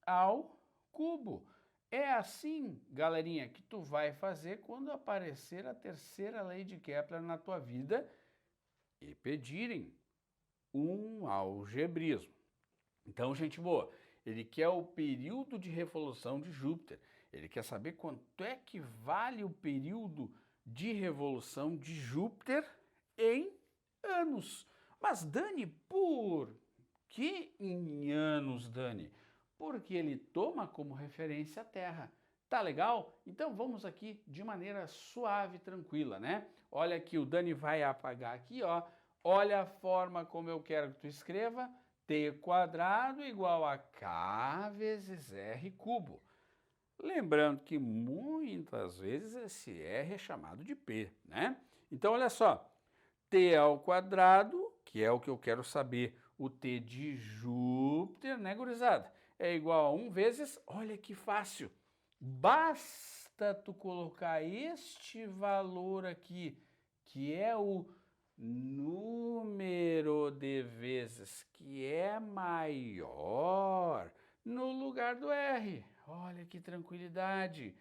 ao cubo. É assim, galerinha, que tu vai fazer quando aparecer a terceira lei de Kepler na tua vida e pedirem um algebrismo. Então, gente boa, ele quer o período de revolução de Júpiter. Ele quer saber quanto é que vale o período de revolução de Júpiter em anos. Mas, Dani, por que em anos, Dani? Porque ele toma como referência a Terra. Tá legal? Então vamos aqui de maneira suave e tranquila, né? Olha aqui, o Dani vai apagar aqui, ó. Olha a forma como eu quero que tu escreva. T quadrado igual a K vezes R cubo. Lembrando que muitas vezes esse R é chamado de P, né? Então, olha só. T ao quadrado, que é o que eu quero saber, o T de Júpiter, né, gurizada? É igual a 1 vezes, olha que fácil, basta tu colocar este valor aqui, que é o número de vezes que é maior, no lugar do R. Olha que tranquilidade.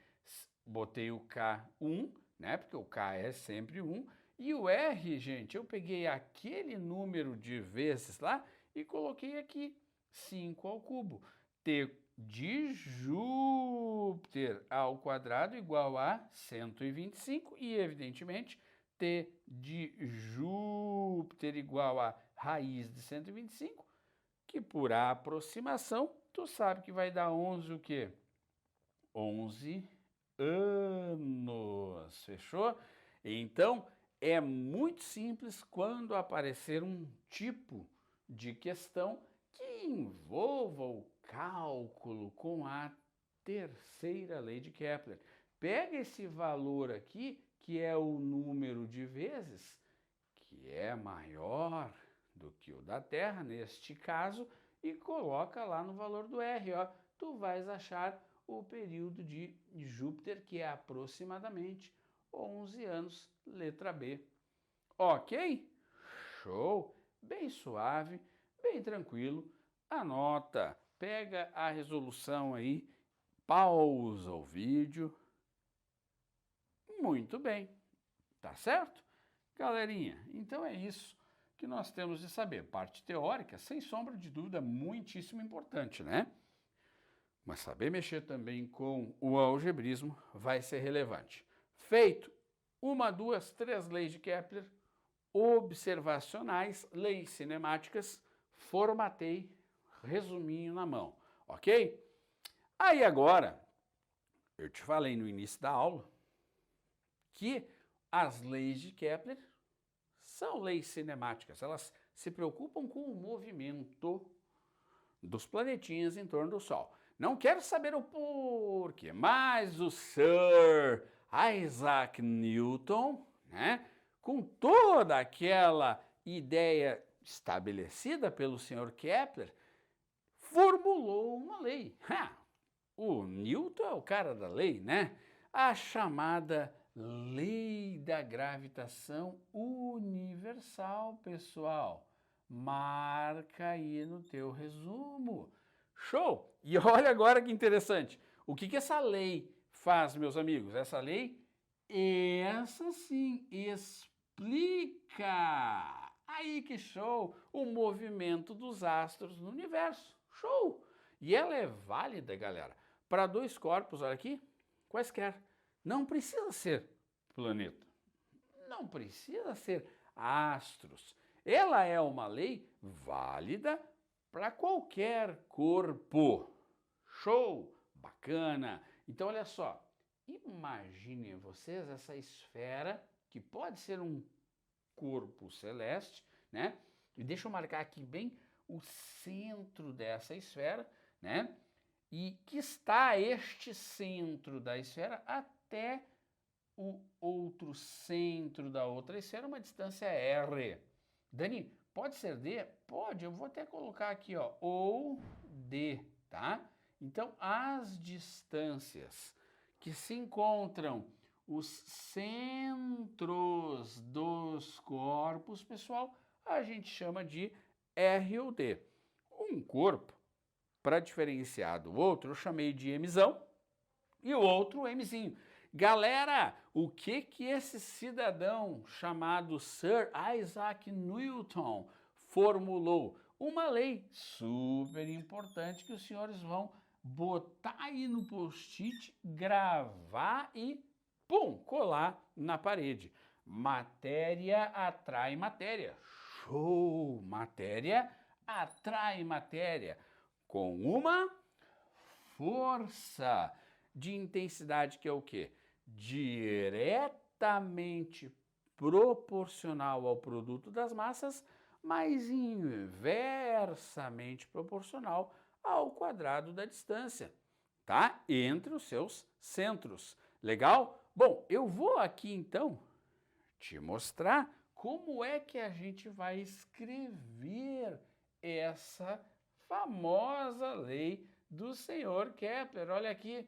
Botei o K1, né, porque o K é sempre 1, e o R, gente, eu peguei aquele número de vezes lá e coloquei aqui, 5 ao cubo. T de Júpiter ao quadrado igual a 125 e, evidentemente, T de Júpiter igual a raiz de 125, que por aproximação, tu sabe que vai dar 11 o quê? 11 anos, fechou? Então, é muito simples quando aparecer um tipo de questão que envolva o cálculo com a terceira lei de Kepler. Pega esse valor aqui, que é o número de vezes, que é maior do que o da Terra, neste caso, e coloca lá no valor do R, ó. Tu vais achar o período de Júpiter, que é aproximadamente 11 anos, letra B. Ok? Show! Bem suave, bem tranquilo. Anota, pega a resolução aí, pausa o vídeo. Muito bem, tá certo? Galerinha, então é isso que nós temos de saber. Parte teórica, sem sombra de dúvida, muitíssimo importante, né? Mas saber mexer também com o algebrismo vai ser relevante. Feito 1, 2, 3 leis de Kepler, observacionais, leis cinemáticas, formatei, resuminho na mão, ok? Aí agora, eu te falei no início da aula que as leis de Kepler são leis cinemáticas, elas se preocupam com o movimento dos planetinhas em torno do Sol. Não quero saber o porquê, mas o Sir Isaac Newton, né, com toda aquela ideia estabelecida pelo Sr. Kepler, formulou uma lei. O Newton é o cara da lei, né? A chamada Lei da Gravitação Universal, pessoal. Marca aí no teu resumo. Show! E olha agora que interessante. O que essa lei faz, meus amigos? Essa lei, essa sim, explica. Aí que show! O movimento dos astros no universo. Show! E ela é válida, galera, para dois corpos, olha aqui, quaisquer. Não precisa ser planeta. Não precisa ser astros. Ela é uma lei válida para qualquer corpo. Show! Bacana! Então, olha só. Imaginem vocês essa esfera, que pode ser um corpo celeste, né? E deixa eu marcar aqui bem o centro dessa esfera, né? E que está este centro da esfera até o outro centro da outra esfera, uma distância R. Dani, pode ser D? Pode, eu vou até colocar aqui, ó, ou D, tá? Então, as distâncias que se encontram os centros dos corpos, pessoal, a gente chama de R ou D. Um corpo, para diferenciar do outro, eu chamei de Mzão e o outro Mzinho. Galera, o que esse cidadão chamado Sir Isaac Newton formulou? Uma lei super importante que os senhores vão botar aí no post-it, gravar e, pum, colar na parede. Matéria atrai matéria. Show! Matéria atrai matéria com uma força de intensidade que é o quê? Diretamente proporcional ao produto das massas, mas inversamente proporcional ao quadrado da distância, tá? Entre os seus centros. Legal? Bom, eu vou aqui então te mostrar como é que a gente vai escrever essa famosa lei do senhor Kepler. Olha aqui,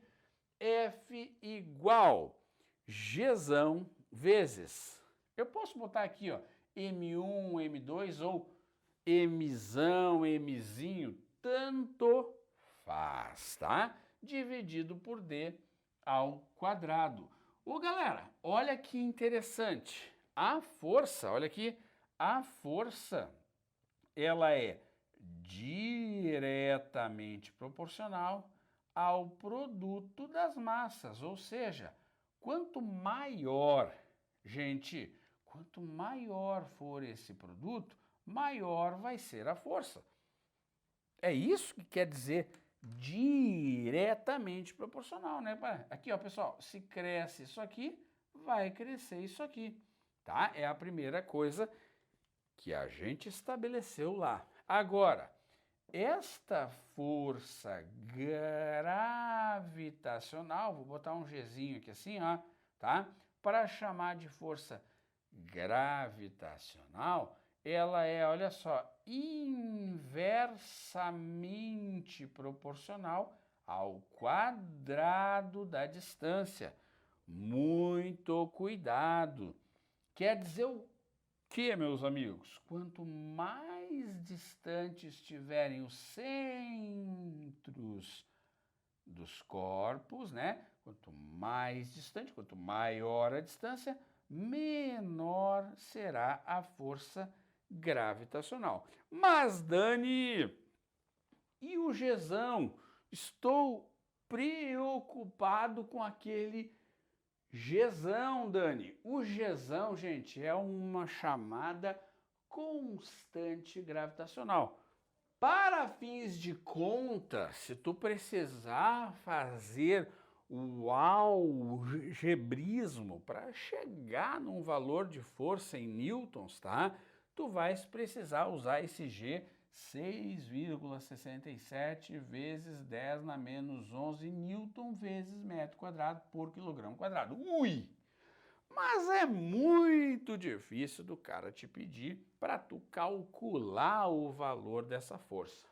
F igual Gzão vezes. Eu posso botar aqui, ó, M1, M2 ou Mzão, Mzinho, tanto faz, tá? Dividido por D ao quadrado. Ô, galera, olha que interessante. A força, olha aqui, a força, ela é diretamente proporcional ao produto das massas, ou seja, quanto maior, gente, quanto maior for esse produto, maior vai ser a força. É isso que quer dizer diretamente proporcional, né? Aqui, ó, pessoal, se cresce isso aqui, vai crescer isso aqui, tá? É a primeira coisa que a gente estabeleceu lá. Agora, esta força gravitacional, vou botar um Gzinho aqui assim, ó, tá? Para chamar de força gravitacional, ela é, olha só, inversamente proporcional ao quadrado da distância. Muito cuidado. Quer dizer o que, meus amigos? Quanto mais distantes estiverem os centros dos corpos, né? Quanto mais distante, quanto maior a distância, menor será a força gravitacional. Mas, Dani, e o Gzão? Estou preocupado com aquele Gzão, Dani. O Gzão, gente, é uma chamada constante gravitacional. Para fins de conta, se tu precisar fazer o algebrismo para chegar num valor de força em newtons, tá? Tu vais precisar usar esse G 6,67 vezes 10 na menos 11 newton vezes metro quadrado por quilograma quadrado. Ui! Mas é muito difícil do cara te pedir para tu calcular o valor dessa força.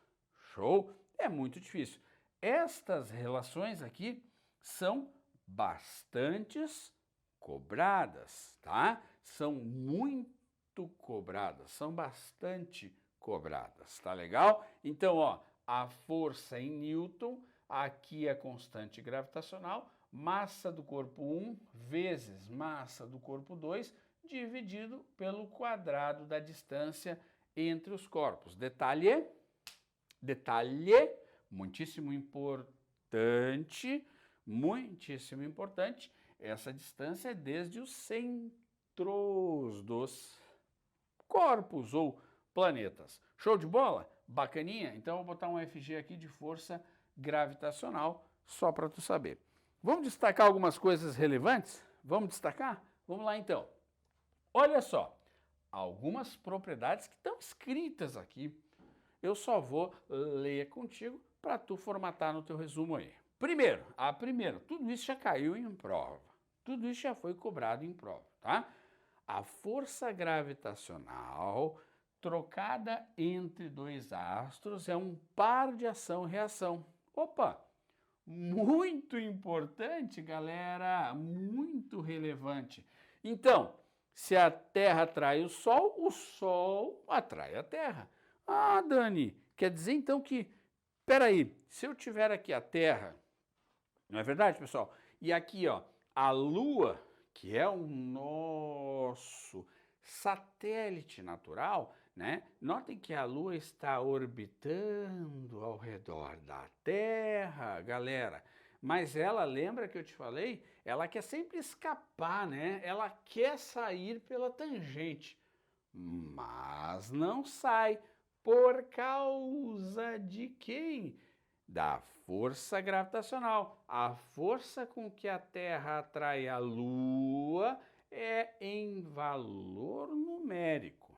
Show? É muito difícil. Estas relações aqui são bastantes cobradas, tá? São muito cobradas, são bastante cobradas, tá legal? Então, ó, a força em newton, aqui é constante gravitacional, massa do corpo 1 vezes massa do corpo 2 dividido pelo quadrado da distância entre os corpos. Detalhe, muitíssimo importante importante, muitíssimo importante, essa distância é desde os centros dos corpos ou planetas. Show de bola? Bacaninha? Então eu vou botar um FG aqui de força gravitacional, só para tu saber. Vamos destacar algumas coisas relevantes? Vamos destacar? Vamos lá então. Olha só, algumas propriedades que estão escritas aqui. Eu só vou ler contigo para tu formatar no teu resumo aí. Primeiro, tudo isso já caiu em prova. Tudo isso já foi cobrado em prova, tá? A força gravitacional trocada entre dois astros é um par de ação-reação. Opa! Muito importante, galera, muito relevante. Então, se a Terra atrai o Sol atrai a Terra. Ah, Dani, quer dizer então que, peraí, se eu tiver aqui a Terra, não é verdade, pessoal? E aqui, ó, a Lua, que é o nosso satélite natural, né? Notem que a Lua está orbitando ao redor da Terra, galera. Mas ela, lembra que eu te falei? Ela quer sempre escapar, né? Ela quer sair pela tangente, mas não sai. Por causa de quem? Da força gravitacional. A força com que a Terra atrai a Lua é em valor numérico.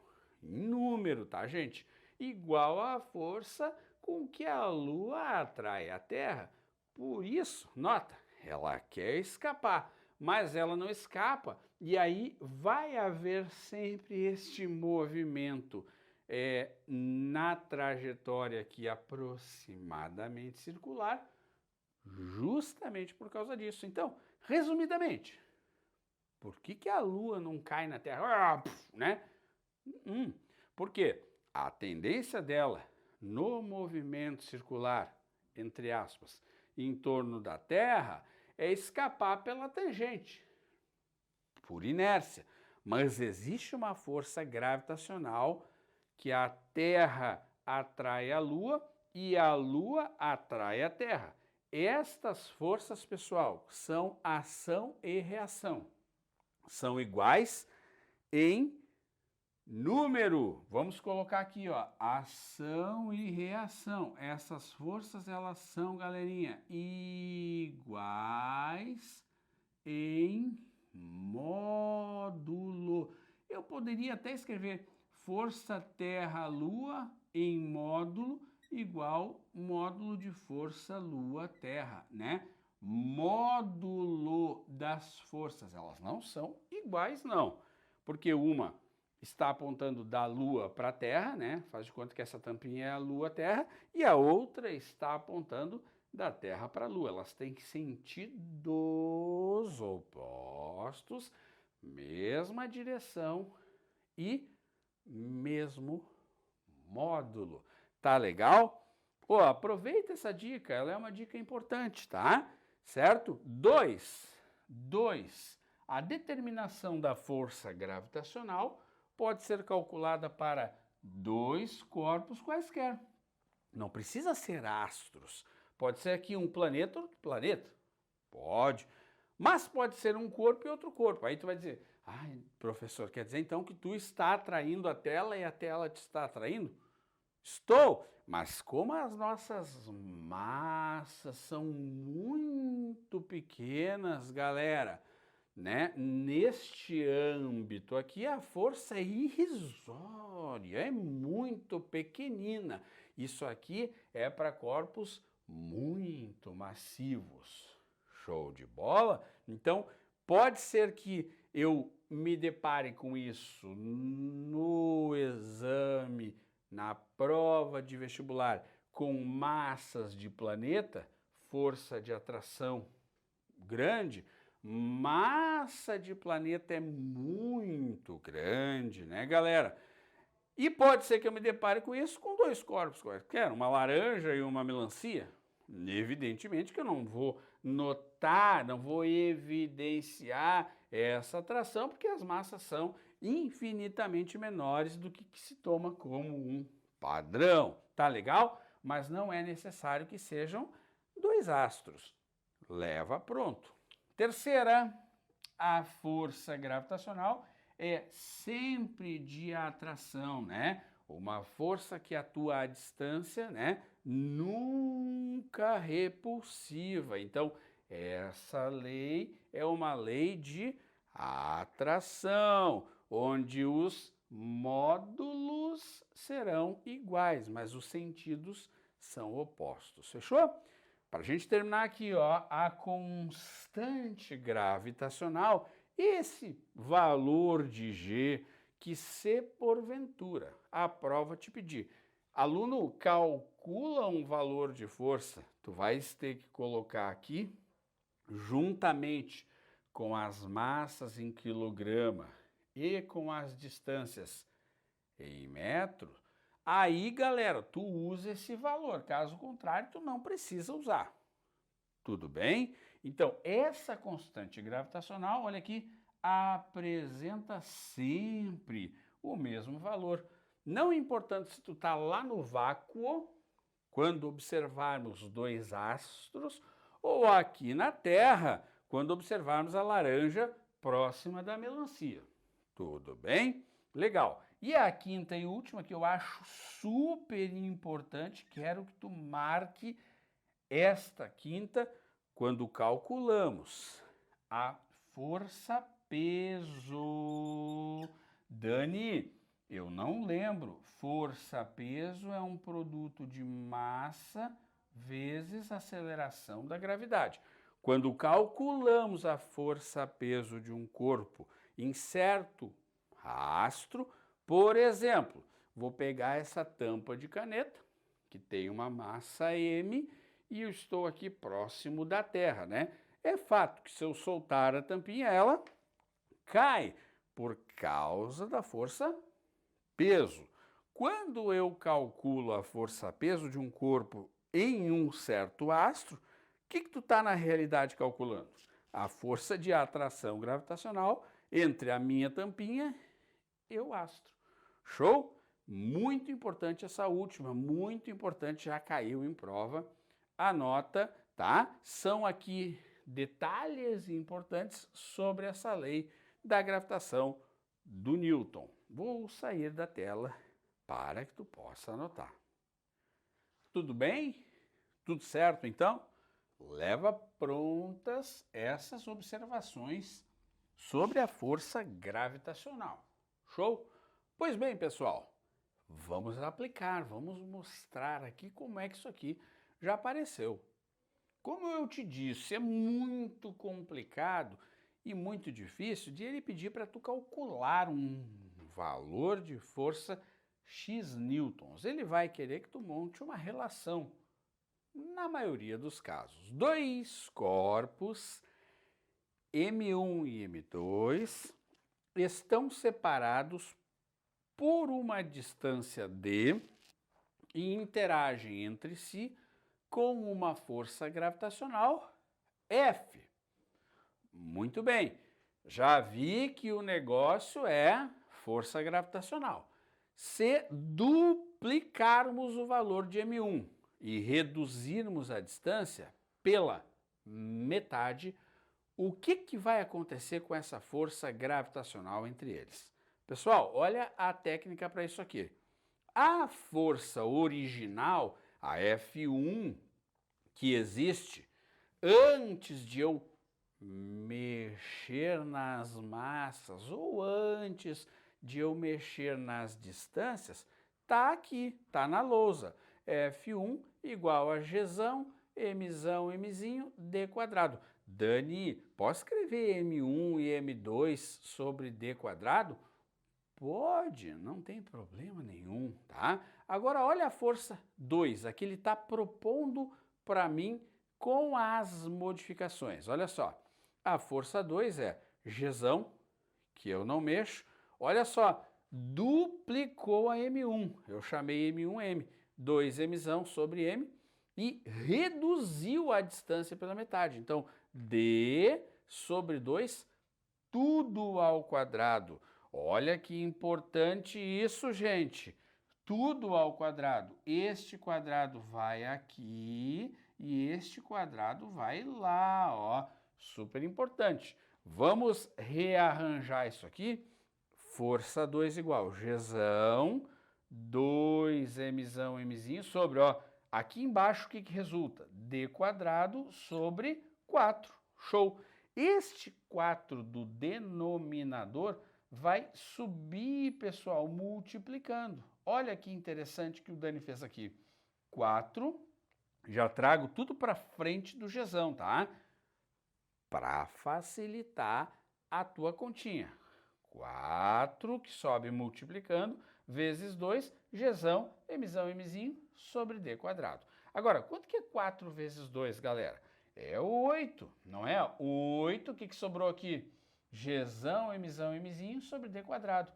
Em número, tá, gente? Igual à força com que a Lua atrai a Terra. Por isso, nota, ela quer escapar, mas ela não escapa. E aí vai haver sempre este movimento na trajetória aqui aproximadamente circular, justamente por causa disso. Então, resumidamente, por que a Lua não cai na Terra? Né? Por quê? A tendência dela no movimento circular, entre aspas, em torno da Terra, é escapar pela tangente, por inércia. Mas existe uma força gravitacional que a Terra atrai a Lua e a Lua atrai a Terra. Estas forças, pessoal, são ação e reação. São iguais em número. Vamos colocar aqui, ó, ação e reação. Essas forças, elas são, galerinha, iguais em módulo. Eu poderia até escrever força Terra-Lua em módulo igual módulo de força Lua-Terra, né? Módulo das forças, elas não são iguais, não. Porque uma está apontando da Lua para a Terra, né? Faz de conta que essa tampinha é a Lua-Terra, e a outra está apontando da Terra para a Lua. Elas têm sentidos opostos, mesma direção e mesmo módulo. Tá legal? Pô, aproveita essa dica, ela é uma dica importante, tá? Certo? 2. A determinação da força gravitacional pode ser calculada para dois corpos quaisquer. Não precisa ser astros. Pode ser aqui um planeta ou outro planeta. Pode. Mas pode ser um corpo e outro corpo. Aí tu vai dizer, ai, professor, quer dizer então que tu está atraindo a tela e a tela te está atraindo? Estou, mas como as nossas massas são muito pequenas, galera, né? Neste âmbito aqui a força é irrisória, é muito pequenina. Isso aqui é para corpos muito massivos. Show de bola? Então, pode ser que eu me depare com isso no exame, na prova de vestibular, com massas de planeta, força de atração grande, massa de planeta é muito grande, né, galera? E pode ser que eu me depare com isso com dois corpos quaisquer, uma laranja e uma melancia. Evidentemente que eu não vou notar, não vou evidenciar essa atração, porque as massas são infinitamente menores do que se toma como um padrão. Tá legal? Mas não é necessário que sejam dois 2 astros. Leva pronto. Terceira, a força gravitacional é sempre de atração, né? Uma força que atua à distância, né? Nunca repulsiva. Então, essa lei é uma lei de atração, onde os módulos serão iguais, mas os sentidos são opostos. Fechou? Para a gente terminar aqui, ó, a constante gravitacional, esse valor de G que se porventura a prova te pedir, aluno, calcula um valor de força, tu vais ter que colocar aqui, juntamente com as massas em quilograma e com as distâncias em metro, aí, galera, tu usa esse valor, caso contrário, tu não precisa usar. Tudo bem? Então, essa constante gravitacional, olha aqui, apresenta sempre o mesmo valor. Não importante se tu está lá no vácuo, quando observarmos 2 astros, ou aqui na Terra, quando observarmos a laranja próxima da melancia. Tudo bem? Legal. E a quinta e última, que eu acho super importante, quero que tu marque esta quinta, quando calculamos a força-peso. Dani, eu não lembro. Força-peso é um produto de massa vezes aceleração da gravidade. Quando calculamos a força-peso de um corpo em certo rastro, por exemplo, vou pegar essa tampa de caneta, que tem uma massa M, e eu estou aqui próximo da Terra, né? É fato que se eu soltar a tampinha, ela cai por causa da força-peso. Quando eu calculo a força-peso de um corpo em um certo astro, o que tu está na realidade calculando? A força de atração gravitacional entre a minha tampinha e o astro. Show? Muito importante essa última, muito importante, já caiu em prova. Anota, tá? São aqui detalhes importantes sobre essa lei da gravitação do Newton. Vou sair da tela para que tu possa anotar. Tudo bem? Tudo certo, então? Leva prontas essas observações sobre a força gravitacional. Show? Pois bem, pessoal, vamos aplicar, vamos mostrar aqui como é que isso aqui já apareceu. Como eu te disse, é muito complicado e muito difícil de ele pedir para tu calcular um valor de força X newtons. Ele vai querer que tu monte uma relação. Na maioria dos casos, 2 corpos, M1 e M2, estão separados por uma distância d e interagem entre si com uma força gravitacional F. Muito bem, já vi que o negócio é força gravitacional. Se duplicarmos o valor de M1 e reduzirmos a distância pela metade, o que vai acontecer com essa força gravitacional entre eles? Pessoal, olha a técnica para isso aqui. A força original, a F1, que existe antes de eu mexer nas massas ou antes de eu mexer nas distâncias, está aqui, está na lousa. F1 igual a Gzão, Mzão, Mzinho, D quadrado. Dani, posso escrever M1 e M2 sobre D quadrado? Pode, não tem problema nenhum, tá? Agora, olha a força 2, aqui ele está propondo para mim com as modificações. Olha só, a força 2 é Gzão, que eu não mexo. Olha só, duplicou a M1, eu chamei M1M, 2Mzão sobre M, e reduziu a distância pela metade. Então, D sobre 2, tudo ao quadrado. Olha que importante isso, gente. Tudo ao quadrado. Este quadrado vai aqui e este quadrado vai lá, ó, super importante. Vamos rearranjar isso aqui. Força 2 igual Gzão, 2Mzão, Mzinho sobre, ó, aqui embaixo o que que resulta? D quadrado sobre 4. Show! Este 4 do denominador vai subir, pessoal, multiplicando. Olha que interessante que o Dani fez aqui. 4, já trago tudo para frente do Gzão, tá? Para facilitar a tua continha. 4, que sobe multiplicando, vezes 2, Gzão, Mzão, Mzinho, sobre D quadrado. Agora, quanto que é 4 vezes 2, galera? É 8, não é? 8, o que sobrou aqui? Gzão, Mzão, Mzinho, sobre D quadrado.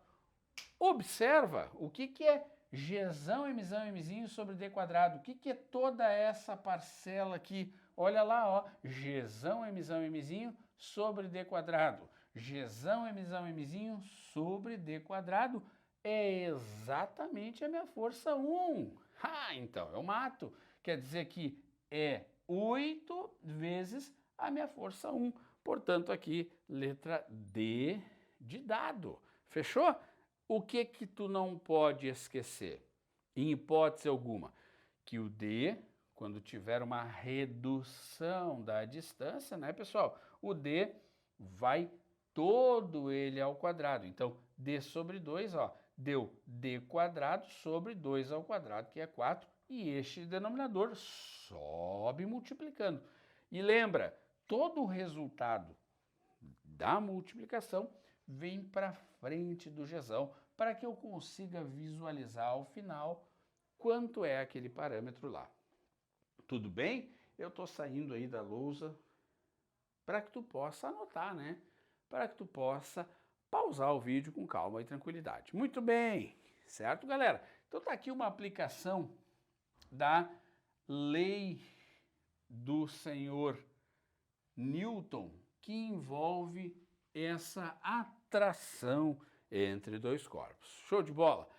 Observa o que é Gzão, Mzão, Mzinho sobre D quadrado. O que é toda essa parcela aqui? Olha lá, ó, Gzão, Mzão, Mzinho sobre D quadrado. Gzão, Mzão, Mzinho sobre D quadrado é exatamente a minha força 1. Então eu mato. Quer dizer que é 8 vezes a minha força 1. Portanto, aqui, letra D de dado. Fechou? O que tu não pode esquecer? Em hipótese alguma, que o D, quando tiver uma redução da distância, né, pessoal? O D vai todo ele ao quadrado. Então, D sobre 2, ó, deu D quadrado sobre 2 ao quadrado, que é 4, e este denominador sobe multiplicando. E lembra, todo o resultado da multiplicação vem para frente do Gzão, para que eu consiga visualizar ao final quanto é aquele parâmetro lá. Tudo bem? Eu estou saindo aí da lousa para que tu possa anotar, né? Para que tu possa pausar o vídeo com calma e tranquilidade. Muito bem, certo, galera? Então tá aqui uma aplicação da lei do senhor Newton, que envolve essa atração entre dois corpos. Show de bola?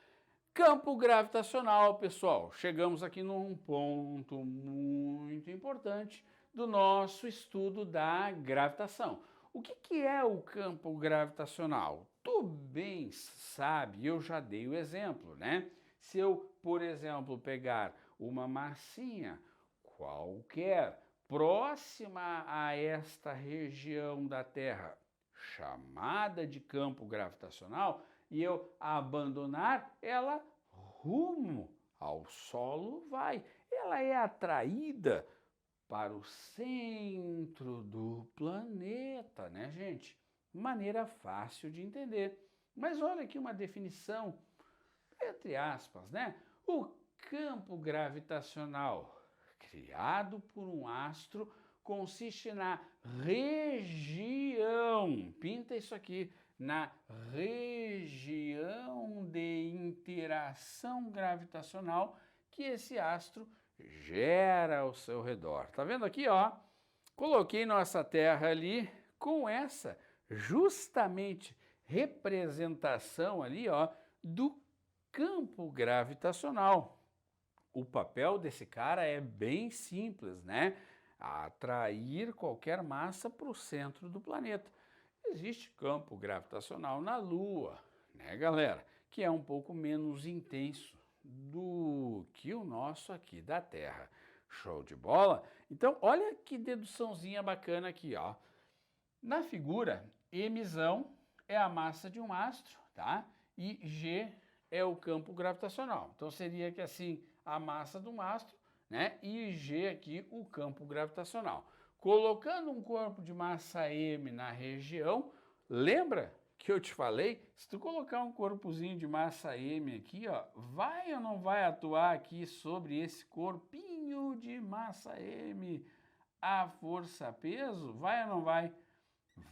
Campo gravitacional, pessoal. Chegamos aqui num ponto muito importante do nosso estudo da gravitação. O que é o campo gravitacional? Tu bem sabe, eu já dei o exemplo, né? Se eu, por exemplo, pegar uma massinha qualquer próxima a esta região da Terra, chamada de campo gravitacional, e eu abandonar, ela rumo ao solo vai. Ela é atraída para o centro do planeta, né, gente? Maneira fácil de entender. Mas olha aqui uma definição, entre aspas, né? O campo gravitacional criado por um astro consiste na região, pinta isso aqui, na região de interação gravitacional que esse astro gera ao seu redor. Tá vendo aqui, ó? Coloquei nossa Terra ali com essa justamente representação ali, ó, do campo gravitacional. O papel desse cara é bem simples, né? Atrair qualquer massa para o centro do planeta. Existe campo gravitacional na Lua, né, galera? Que é um pouco menos intenso do que o nosso aqui da Terra. Show de bola? Então, olha que deduçãozinha bacana aqui, ó. Na figura, Mzão é a massa de um astro, tá? E G é o campo gravitacional. Então, seria que assim, a massa de um astro, né? E G aqui, o campo gravitacional. Colocando um corpo de massa M na região, lembra que eu te falei? Se tu colocar um corpozinho de massa M aqui, ó, vai ou não vai atuar aqui sobre esse corpinho de massa M a força-peso? Vai ou não vai?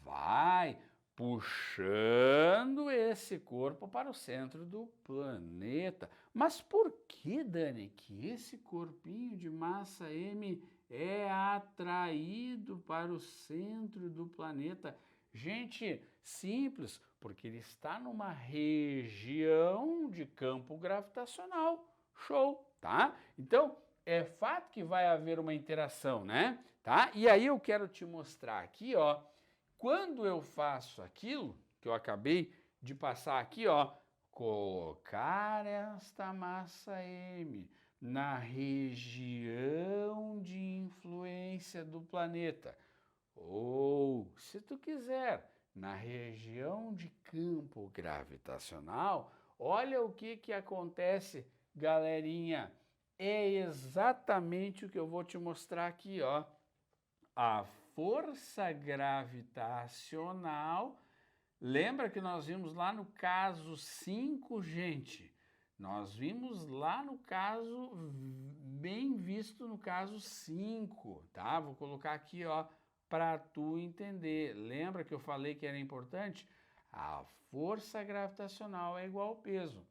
Vai, puxando esse corpo para o centro do planeta. Mas por que, Dani, que esse corpinho de massa M é atraído para o centro do planeta? Gente, simples, porque ele está numa região de campo gravitacional. Show, tá? Então, é fato que vai haver uma interação, né? Tá? E aí eu quero te mostrar aqui, ó, quando eu faço aquilo que eu acabei de passar aqui, ó, colocar esta massa M na região de influência do planeta, ou, se tu quiser, na região de campo gravitacional, olha o que acontece, galerinha. É exatamente o que eu vou te mostrar aqui, ó. A força gravitacional. Lembra que nós vimos lá no caso 5, gente? Nós vimos lá no caso, bem visto no caso 5, tá? Vou colocar aqui, ó, para tu entender. Lembra que eu falei que era importante? A força gravitacional é igual ao peso.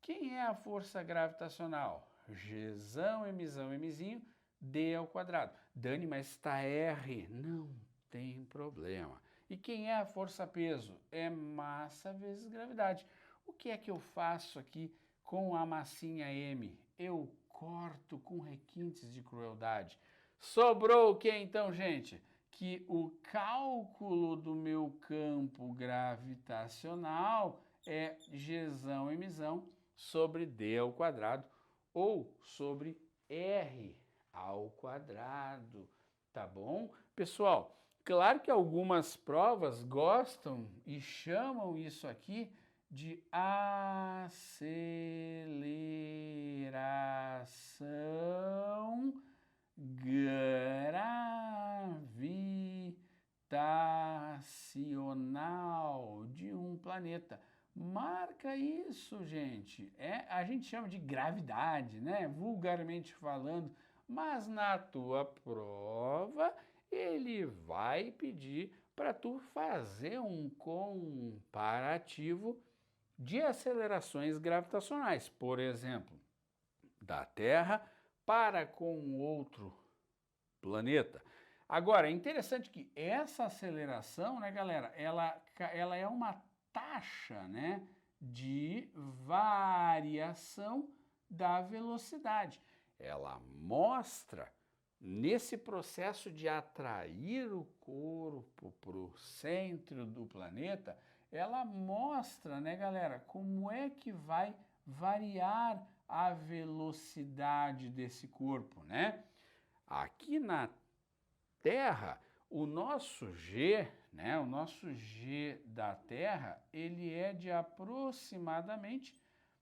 Quem é a força gravitacional? Gzão, Mzão, Mzinho, D ao quadrado. Dani, mas está R. Não tem problema. E quem é a força-peso? É massa vezes gravidade. O que é que eu faço aqui com a massinha M? Eu corto com requintes de crueldade. Sobrou o que então, gente? Que o cálculo do meu campo gravitacional é Gzão, Mzão sobre D ao quadrado ou sobre R ao quadrado, tá bom? Pessoal, claro que algumas provas gostam e chamam isso aqui de aceleração gravitacional de um planeta. Marca isso, gente. A gente chama de gravidade, né? Vulgarmente falando, mas na tua prova ele vai pedir para tu fazer um comparativo de acelerações gravitacionais, por exemplo, da Terra para com outro planeta. Agora, é interessante que essa aceleração, né, galera, ela é uma taxa, né, de variação da velocidade. Ela mostra, nesse processo de atrair o corpo para o centro do planeta, ela mostra, né, galera, como é que vai variar a velocidade desse corpo, né? Aqui na Terra, o nosso G, né, o nosso G da Terra, ele é de aproximadamente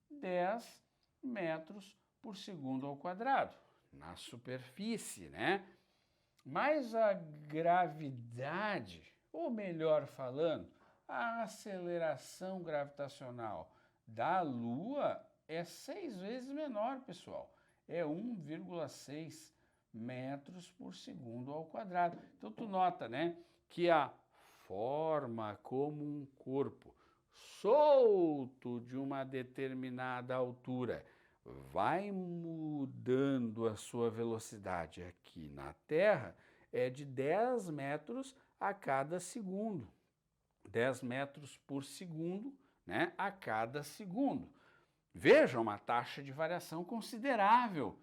10 metros por segundo ao quadrado, na superfície, né? Mas a gravidade, ou melhor falando, a aceleração gravitacional da Lua é 6 vezes menor, pessoal. É 1,6 metros por segundo ao quadrado. Então tu nota, né, que a forma como um corpo solto de uma determinada altura vai mudando a sua velocidade aqui na Terra é de 10 metros a cada segundo. 10 metros por segundo, né, a cada segundo. Veja, uma taxa de variação considerável.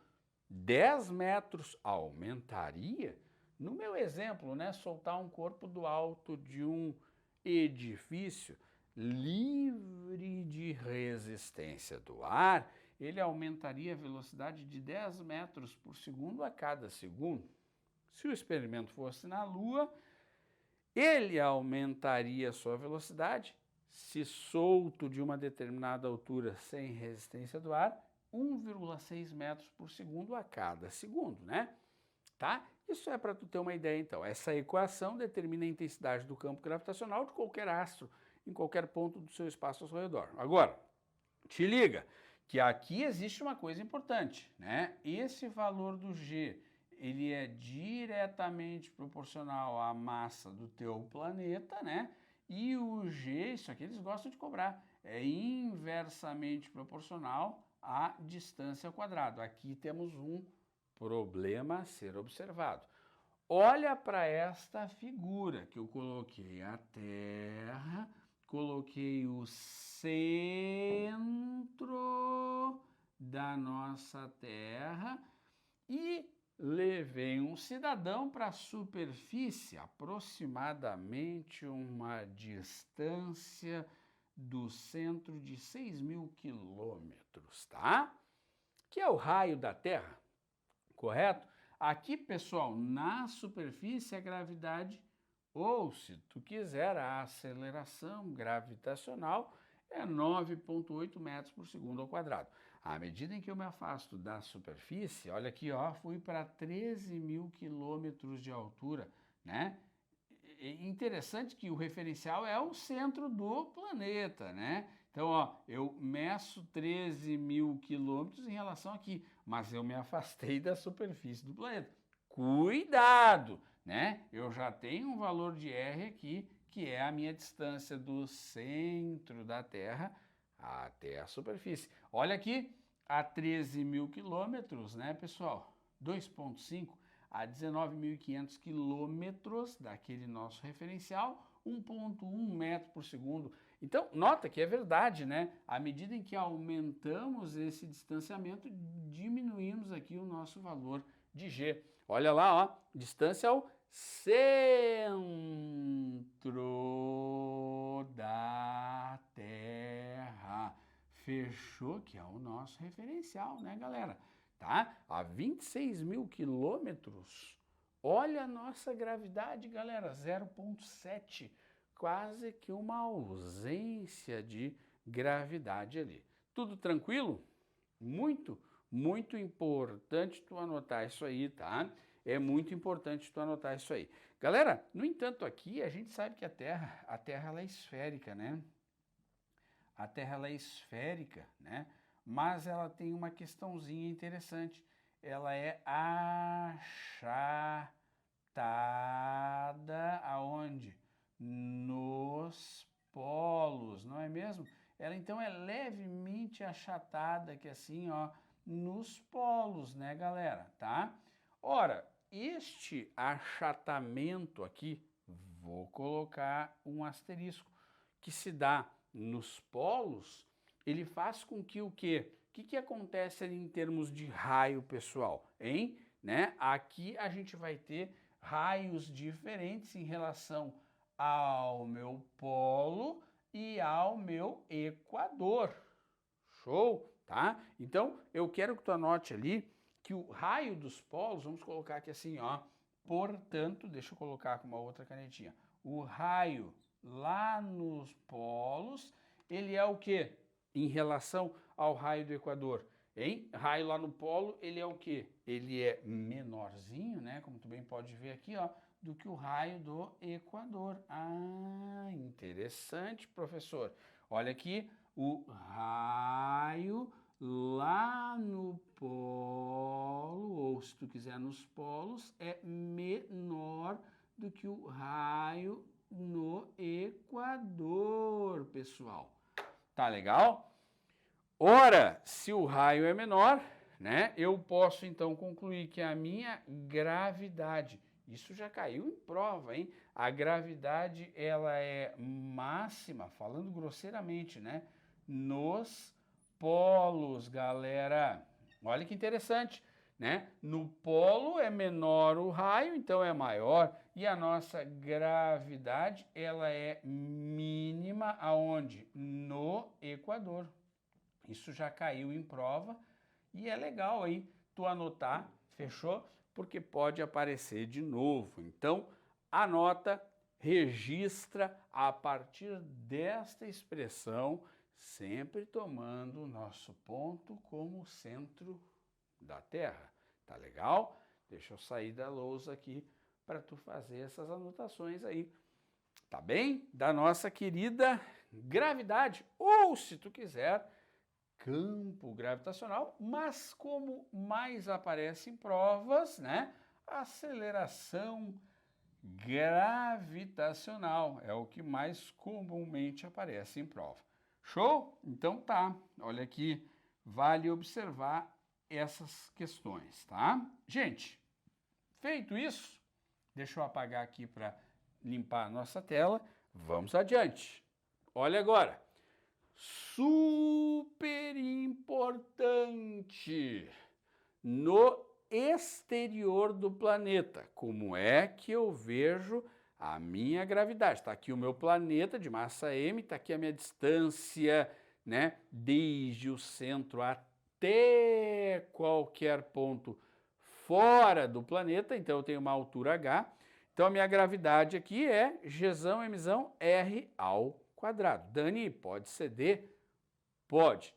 10 metros aumentaria, no meu exemplo, né, soltar um corpo do alto de um edifício livre de resistência do ar, ele aumentaria a velocidade de 10 metros por segundo a cada segundo. Se o experimento fosse na Lua, ele aumentaria a sua velocidade, se solto de uma determinada altura sem resistência do ar, 1,6 metros por segundo a cada segundo, né? Tá? Isso é para tu ter uma ideia, então. Essa equação determina a intensidade do campo gravitacional de qualquer astro em qualquer ponto do seu espaço ao seu redor. Agora, te liga que aqui existe uma coisa importante, né? Esse valor do G, ele é diretamente proporcional à massa do teu planeta, né? E o G, isso aqui eles gostam de cobrar, é inversamente proporcional à distância ao quadrado. Aqui temos um problema a ser observado. Olha para esta figura que eu coloquei a Terra, coloquei o centro da nossa Terra e levei um cidadão para a superfície, aproximadamente uma distância do centro de 6.000 quilômetros, tá? Que é o raio da Terra, correto? Aqui, pessoal, na superfície a gravidade, ou se tu quiser, a aceleração gravitacional é 9,8 metros por segundo ao quadrado. À medida em que eu me afasto da superfície, olha aqui, ó, fui para 13.000 quilômetros de altura, né? Interessante que o referencial é o centro do planeta, né? Então, ó, eu meço 13.000 quilômetros em relação aqui, mas eu me afastei da superfície do planeta. Cuidado, né? Eu já tenho um valor de R aqui, que é a minha distância do centro da Terra até a superfície. Olha aqui, a 13.000 quilômetros, né, pessoal? 2,5 a 19.500 quilômetros daquele nosso referencial, 1,1 metro por segundo. Então, nota que é verdade, né? À medida em que aumentamos esse distanciamento, diminuímos aqui o nosso valor de G. Olha lá, ó, distância ao centro da Terra. Fechou, que é o nosso referencial, né, galera? Tá? A 26.000 quilômetros. Olha a nossa gravidade, galera, 0,7. Quase que uma ausência de gravidade ali. Tudo tranquilo? Muito importante tu anotar isso aí, tá? É muito importante tu anotar isso aí. Galera, no entanto, aqui a gente sabe que a Terra ela é esférica, né? A Terra ela é esférica, né? Mas ela tem uma questãozinha interessante. Ela é achatada aonde? Nos polos, não é mesmo? Ela então é levemente achatada, que assim, ó, nos polos, né, galera? Tá? Ora, este achatamento aqui, vou colocar um asterisco, que se dá nos polos, ele faz com que o quê? O que acontece ali em termos de raio, pessoal? Hein? Né? Aqui a gente vai ter raios diferentes em relação ao meu polo e ao meu equador. Show? Tá? Então, eu quero que tu anote ali que o raio dos polos, vamos colocar aqui assim, ó, portanto, deixa eu colocar com uma outra canetinha, o raio lá nos polos, ele é o quê? Em relação ao raio do Equador, hein? Raio lá no polo, ele é o quê? Ele é menorzinho, né? Como tu bem pode ver aqui, ó, do que o raio do Equador. Ah, interessante, professor. Olha aqui, o raio lá no polo, ou se tu quiser nos polos, é menor do que o raio no Equador, pessoal. Tá legal? Ora, se o raio é menor, né, eu posso então concluir que a minha gravidade, isso já caiu em prova, hein? A gravidade, ela é máxima, falando grosseiramente, né, nos polos, galera. Olha que interessante, né? No polo é menor o raio, então é maior, e a nossa gravidade, ela é mínima aonde? No Equador. Isso já caiu em prova e é legal aí tu anotar, fechou? Porque pode aparecer de novo. Então, anota, registra a partir desta expressão, sempre tomando o nosso ponto como centro da Terra. Tá legal? Deixa eu sair da lousa aqui para tu fazer essas anotações aí. Tá bem? Da nossa querida gravidade, ou se tu quiser, campo gravitacional, mas como mais aparece em provas, né? Aceleração gravitacional é o que mais comumente aparece em prova. Show? Então tá. Olha aqui, vale observar essas questões, tá? Gente, feito isso, deixa eu apagar aqui para limpar a nossa tela. Vamos adiante. Olha agora. Super importante. No exterior do planeta. Como é que eu vejo a minha gravidade? Está aqui o meu planeta de massa m, está aqui a minha distância, né, desde o centro até qualquer ponto fora do planeta, então eu tenho uma altura h. Então a minha gravidade aqui é Gzão, Mzão, R ao quadrado. Dani, pode ser D? Pode.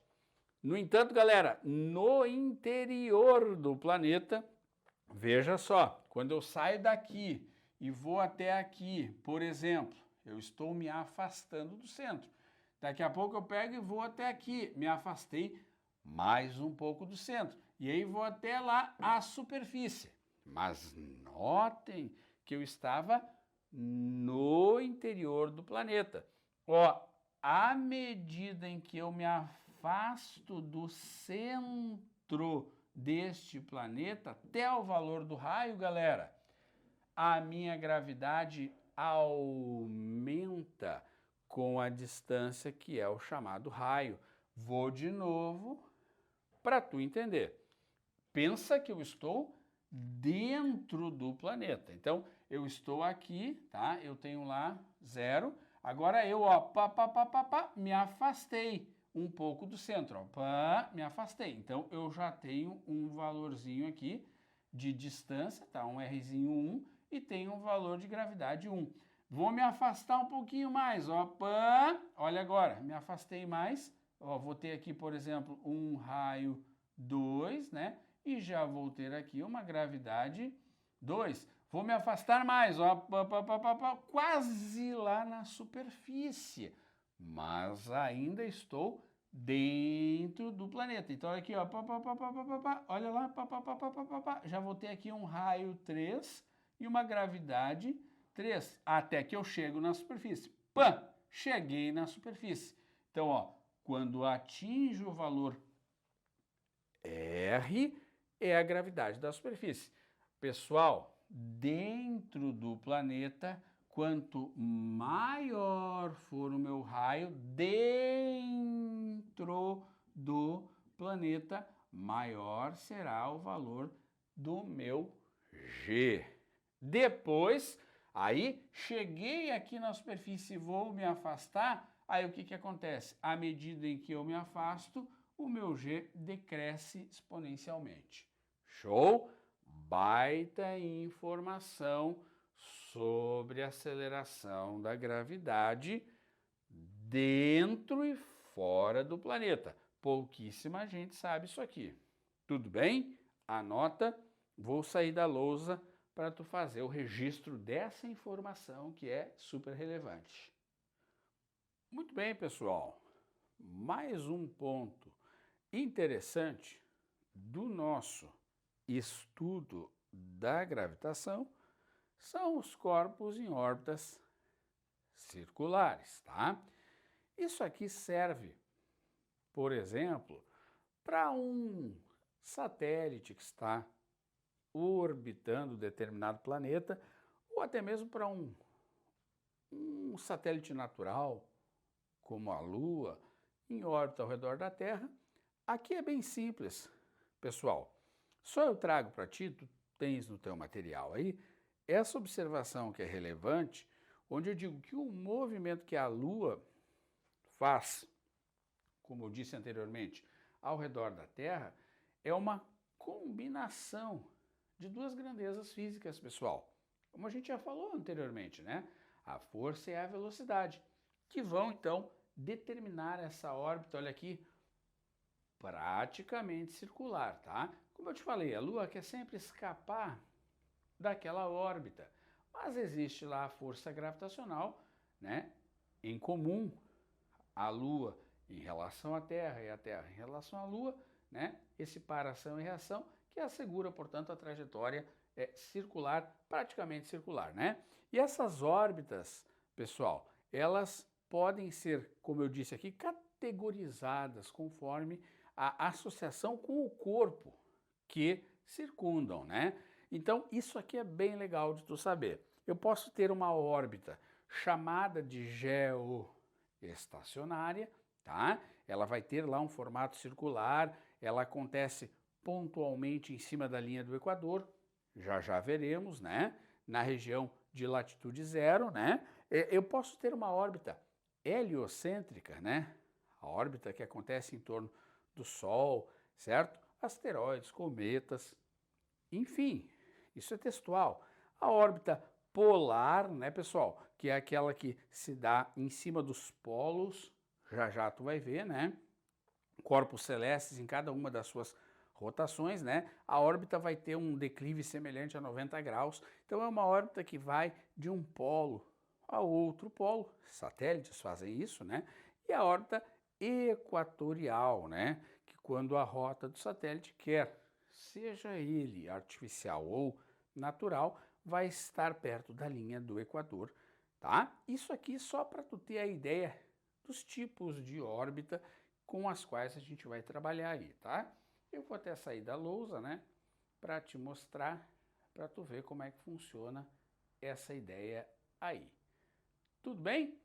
No entanto, galera, no interior do planeta, veja só, quando eu saio daqui e vou até aqui, por exemplo, eu estou me afastando do centro. Daqui a pouco eu pego e vou até aqui, me afastei mais um pouco do centro. E aí vou até lá a superfície. Mas notem que eu estava no interior do planeta. Ó, à medida em que eu me afasto do centro deste planeta até o valor do raio, galera, a minha gravidade aumenta com a distância que é o chamado raio. Vou de novo para tu entender. Pensa que eu estou dentro do planeta. Então, eu estou aqui, tá? Eu tenho lá 0. Agora eu, ó, me afastei um pouco do centro, ó, me afastei. Então, eu já tenho um valorzinho aqui de distância, tá? Um Rzinho 1 e tenho um valor de gravidade 1. Vou me afastar um pouquinho mais, ó, olha agora, me afastei mais, ó, vou ter aqui, por exemplo, um raio 2, né? E já vou ter aqui uma gravidade 2. Vou me afastar mais, ó, quase lá na superfície, mas ainda estou dentro do planeta. Então aqui, ó, olha lá, já vou ter aqui um raio 3 e uma gravidade 3, até que eu chego na superfície. Cheguei na superfície. Então, ó, quando atinge o valor R, é a gravidade da superfície. Pessoal, dentro do planeta, quanto maior for o meu raio dentro do planeta, maior será o valor do meu G. Depois, aí cheguei aqui na superfície e vou me afastar, aí o que acontece? À medida em que eu me afasto, o meu G decresce exponencialmente. Show? Baita informação sobre a aceleração da gravidade dentro e fora do planeta. Pouquíssima gente sabe isso aqui. Tudo bem? Anota, vou sair da lousa para tu fazer o registro dessa informação que é super relevante. Muito bem, pessoal. Mais um ponto interessante do nosso estudo da gravitação são os corpos em órbitas circulares, tá? Isso aqui serve, por exemplo, para um satélite que está orbitando determinado planeta, ou até mesmo para um satélite natural, como a Lua, em órbita ao redor da Terra. Aqui é bem simples, pessoal. Só eu trago para ti, tu tens no teu material aí, essa observação que é relevante, onde eu digo que o movimento que a Lua faz, como eu disse anteriormente, ao redor da Terra, é uma combinação de duas grandezas físicas, pessoal. Como a gente já falou anteriormente, né? A força e a velocidade, que vão, então, determinar essa órbita, olha aqui, praticamente circular, tá? Como eu te falei, a Lua quer sempre escapar daquela órbita, mas existe lá a força gravitacional, né, em comum, a Lua em relação à Terra e a Terra em relação à Lua, né, esse para-ação e reação, que assegura, portanto, a trajetória circular, praticamente circular, né? E essas órbitas, pessoal, elas podem ser, como eu disse aqui, categorizadas conforme a associação com o corpo que circundam, né? Então, isso aqui é bem legal de tu saber. Eu posso ter uma órbita chamada de geoestacionária, tá? Ela vai ter lá um formato circular, ela acontece pontualmente em cima da linha do Equador, já veremos, né? Na região de latitude zero, né? Eu posso ter uma órbita heliocêntrica, né? A órbita que acontece em torno do Sol, certo? Asteroides, cometas, enfim, isso é textual. A órbita polar, né, pessoal? Que é aquela que se dá em cima dos polos, já tu vai ver, né? Corpos celestes em cada uma das suas rotações, né? A órbita vai ter um declive semelhante a 90 graus. Então é uma órbita que vai de um polo a outro polo. Satélites fazem isso, né? E a órbita equatorial, né? Que quando a rota do satélite quer, seja ele artificial ou natural, vai estar perto da linha do Equador, tá? Isso aqui só para tu ter a ideia dos tipos de órbita com as quais a gente vai trabalhar aí, tá? Eu vou até sair da lousa, né, para te mostrar, para tu ver como é que funciona essa ideia aí. Tudo bem?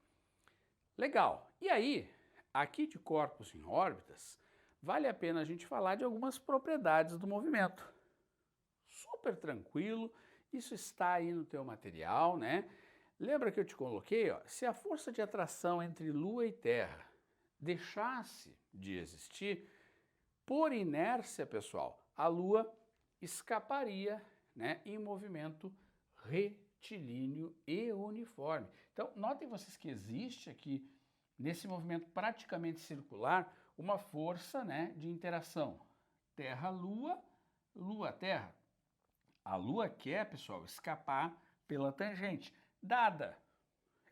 Legal. E aí, aqui de corpos em órbitas, vale a pena a gente falar de algumas propriedades do movimento. Super tranquilo, isso está aí no teu material, né? Lembra que eu te coloquei, ó, se a força de atração entre Lua e Terra deixasse de existir, por inércia, pessoal, a Lua escaparia, né, em movimento retilíneo e uniforme. Então, notem vocês que existe aqui, nesse movimento praticamente circular, uma força, né, de interação Terra-Lua, Lua-Terra. A Lua quer, pessoal, escapar pela tangente. Dada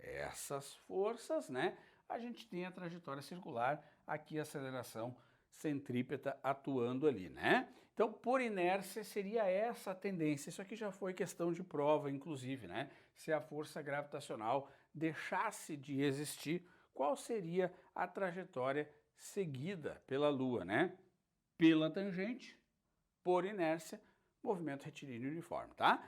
essas forças, né, a gente tem a trajetória circular, aqui a aceleração centrípeta atuando ali, né? Então, por inércia, seria essa a tendência. Isso aqui já foi questão de prova, inclusive, né? Se a força gravitacional deixasse de existir, qual seria a trajetória seguida pela Lua, né? Pela tangente, por inércia, movimento retilíneo uniforme, tá?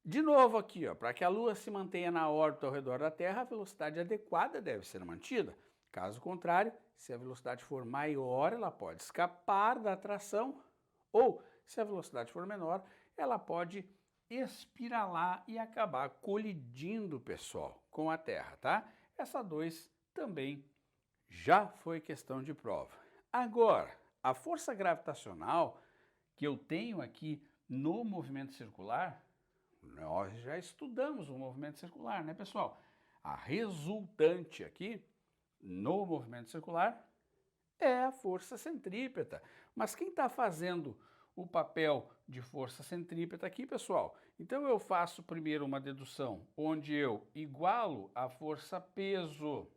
De novo aqui, para que a Lua se mantenha na órbita ao redor da Terra, a velocidade adequada deve ser mantida. Caso contrário, se a velocidade for maior, ela pode escapar da atração, ou, se a velocidade for menor, ela pode espiralar e acabar colidindo, pessoal, com a Terra, tá? Essa 2 também já foi questão de prova. Agora, a força gravitacional que eu tenho aqui no movimento circular, nós já estudamos o movimento circular, né, pessoal? A resultante aqui no movimento circular é a força centrípeta. Mas quem está fazendo o papel de força centrípeta aqui, pessoal? Então eu faço primeiro uma dedução onde eu igualo a força peso,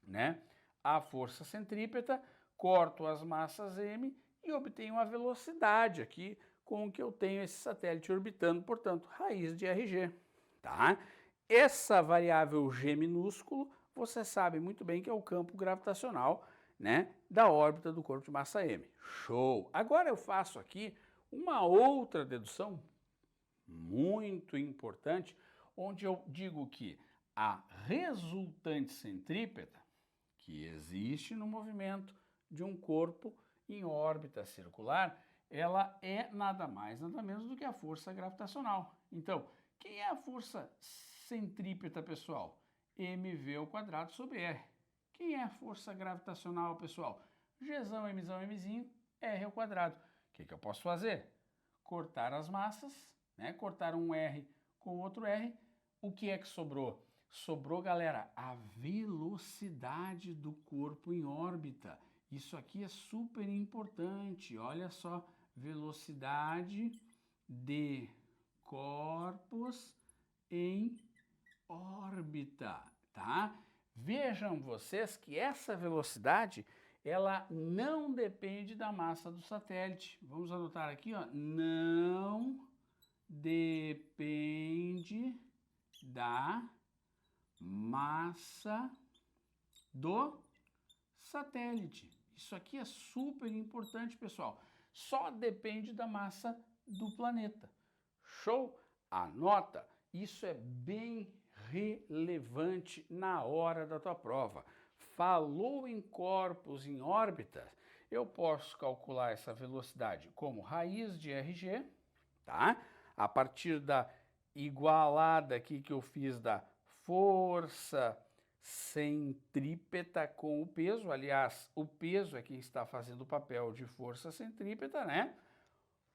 né, a força centrípeta, corto as massas m e obtenho a velocidade aqui com que eu tenho esse satélite orbitando, portanto, raiz de RG, tá? Essa variável g minúsculo, você sabe muito bem que é o campo gravitacional, né, da órbita do corpo de massa m. Show! Agora eu faço aqui uma outra dedução muito importante, onde eu digo que a resultante centrípeta, que existe no movimento de um corpo em órbita circular, ela é nada mais, nada menos do que a força gravitacional. Então, quem é a força centrípeta, pessoal? mv ao quadrado sobre r. Quem é a força gravitacional, pessoal? Gzão, mzão, mzinho, r ao quadrado. O que eu posso fazer? Cortar as massas, né? Cortar um r com outro r. O que é que sobrou? Sobrou, galera, a velocidade do corpo em órbita. Isso aqui é super importante. Olha só, velocidade de corpos em órbita, tá? Vejam vocês que essa velocidade, ela não depende da massa do satélite. Vamos anotar aqui, ó, não depende da massa do satélite. Isso aqui é super importante, pessoal. Só depende da massa do planeta. Show? Anota. Isso é bem relevante na hora da tua prova. Falou em corpos em órbita, eu posso calcular essa velocidade como raiz de RG, tá? A partir da igualada aqui que eu fiz da força centrípeta com o peso. Aliás, o peso é quem está fazendo o papel de força centrípeta, né?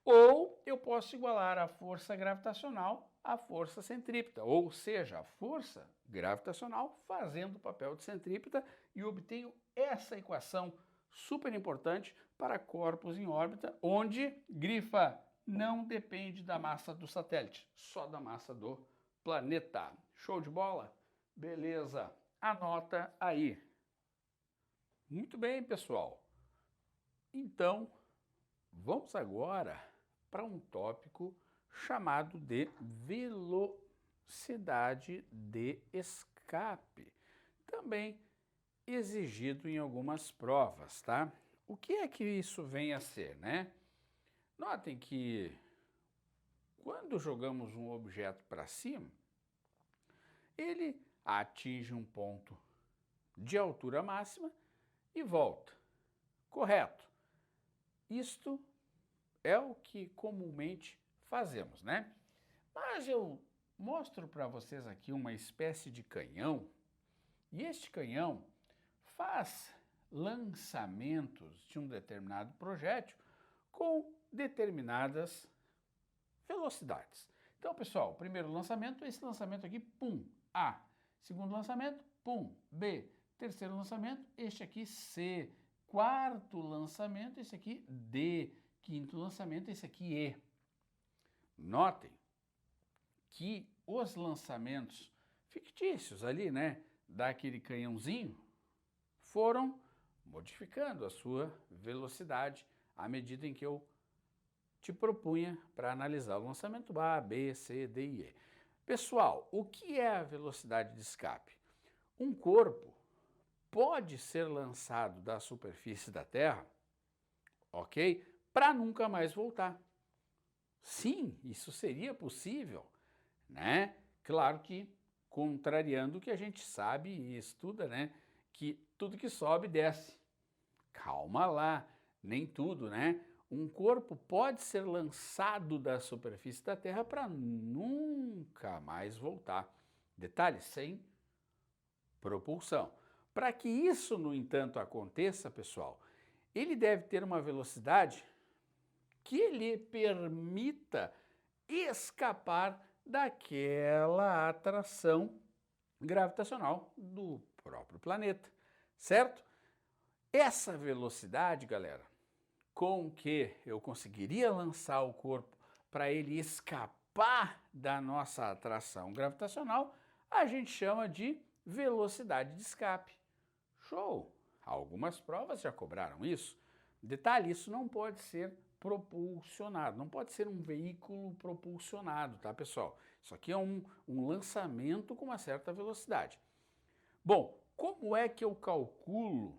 Ou eu posso igualar a força gravitacional à força centrípeta, ou seja, a força gravitacional fazendo o papel de centrípeta, e obtenho essa equação super importante para corpos em órbita, onde, grifa, não depende da massa do satélite, só da massa do planeta. Show de bola? Beleza, anota aí. Muito bem, pessoal. Então, vamos agora para um tópico chamado de velocidade de escape, também exigido em algumas provas, tá? O que é que isso vem a ser, né? Notem que quando jogamos um objeto para cima, ele atinge um ponto de altura máxima e volta. Correto? Isto é o que comumente fazemos, né? Mas eu mostro para vocês aqui uma espécie de canhão, e este canhão faz lançamentos de um determinado projétil com determinadas velocidades. Então, pessoal, primeiro lançamento, esse lançamento aqui, pum, A. Segundo lançamento, pum, B. Terceiro lançamento, este aqui, C. Quarto lançamento, esse aqui, D. Quinto lançamento, esse aqui, E. Notem que os lançamentos fictícios ali, né, daquele canhãozinho, foram modificando a sua velocidade à medida em que eu te propunha para analisar o lançamento A, B, C, D e E. Pessoal, o que é a velocidade de escape? Um corpo pode ser lançado da superfície da Terra, ok? Para nunca mais voltar. Sim, isso seria possível, né? Claro que contrariando o que a gente sabe e estuda, né? Que tudo que sobe desce. Calma lá, nem tudo, né? Um corpo pode ser lançado da superfície da Terra para nunca mais voltar. Detalhe, sem propulsão. Para que isso, no entanto, aconteça, pessoal, ele deve ter uma velocidade que lhe permita escapar daquela atração gravitacional do próprio planeta, certo? Essa velocidade, galera, com que eu conseguiria lançar o corpo para ele escapar da nossa atração gravitacional, a gente chama de velocidade de escape. Show! Algumas provas já cobraram isso. Detalhe, isso não pode ser propulsionado, não pode ser um veículo propulsionado, tá, pessoal? Isso aqui é um lançamento com uma certa velocidade. Bom, como é que eu calculo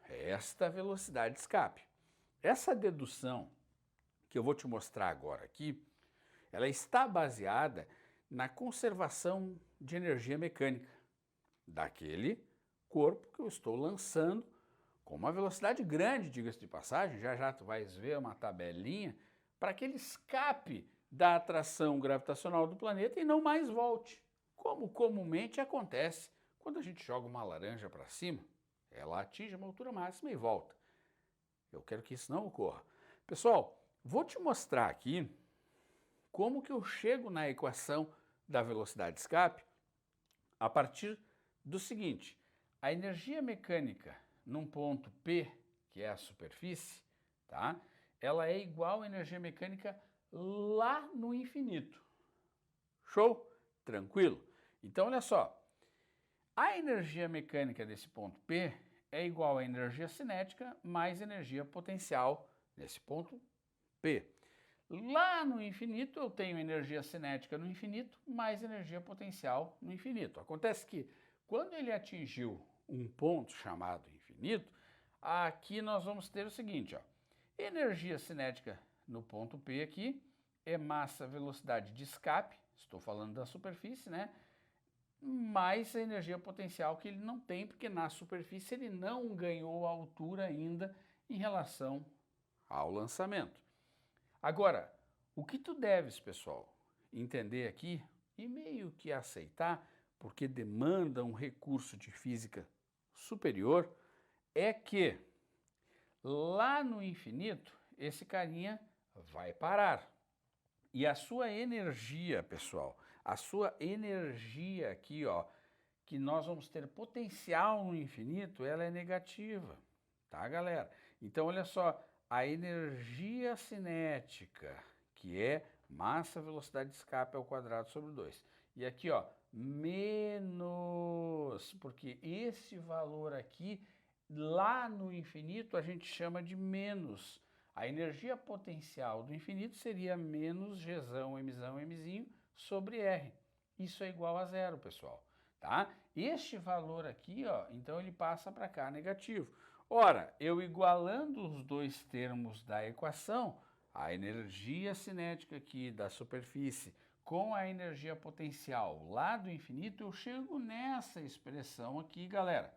esta velocidade de escape? Essa dedução que eu vou te mostrar agora aqui, ela está baseada na conservação de energia mecânica daquele corpo que eu estou lançando com uma velocidade grande, diga-se de passagem, já já tu vais ver uma tabelinha, para que ele escape da atração gravitacional do planeta e não mais volte, como comumente acontece quando a gente joga uma laranja para cima, ela atinge uma altura máxima e volta. Eu quero que isso não ocorra. Pessoal, vou te mostrar aqui como que eu chego na equação da velocidade de escape a partir do seguinte: a energia mecânica num ponto P, que é a superfície, tá? Ela é igual à energia mecânica lá no infinito. Show? Tranquilo? Então, olha só. A energia mecânica desse ponto P é igual à energia cinética mais energia potencial nesse ponto P. Lá no infinito eu tenho energia cinética no infinito mais energia potencial no infinito. Acontece que quando ele atingiu um ponto chamado infinito, aqui nós vamos ter o seguinte, ó, energia cinética no ponto P aqui é massa velocidade de escape, estou falando da superfície, né? Mais a energia potencial que ele não tem, porque na superfície ele não ganhou altura ainda em relação ao lançamento. Agora, o que tu deves, pessoal, entender aqui e meio que aceitar, porque demanda um recurso de física superior, é que lá no infinito esse carinha vai parar. E a sua energia, pessoal, a sua energia aqui, ó, que nós vamos ter potencial no infinito, ela é negativa, tá, galera? Então, olha só, a energia cinética, que é massa, velocidade de escape ao quadrado sobre 2. E aqui, ó, menos, porque esse valor aqui, lá no infinito, a gente chama de menos. A energia potencial do infinito seria menos Gzão, Mzão, Mzinho sobre R. Isso é igual a zero, pessoal. Tá? Este valor aqui, ó, então ele passa para cá negativo. Ora, eu igualando os dois termos da equação, a energia cinética aqui da superfície com a energia potencial lá do infinito, eu chego nessa expressão aqui, galera.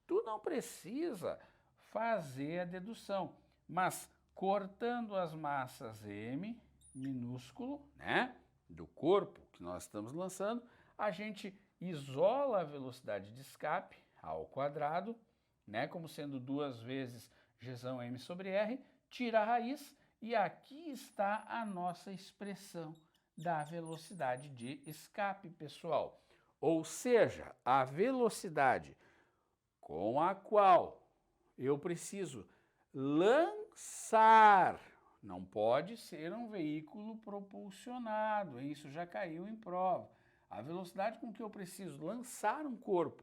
Tu não precisa fazer a dedução, mas cortando as massas m minúsculo, né, do corpo que nós estamos lançando, a gente isola a velocidade de escape ao quadrado, né, como sendo 2 vezes Gzão m sobre r, tira a raiz e aqui está a nossa expressão da velocidade de escape, pessoal. Ou seja, a velocidade com a qual eu preciso lançar, não pode ser um veículo propulsionado, isso já caiu em prova. A velocidade com que eu preciso lançar um corpo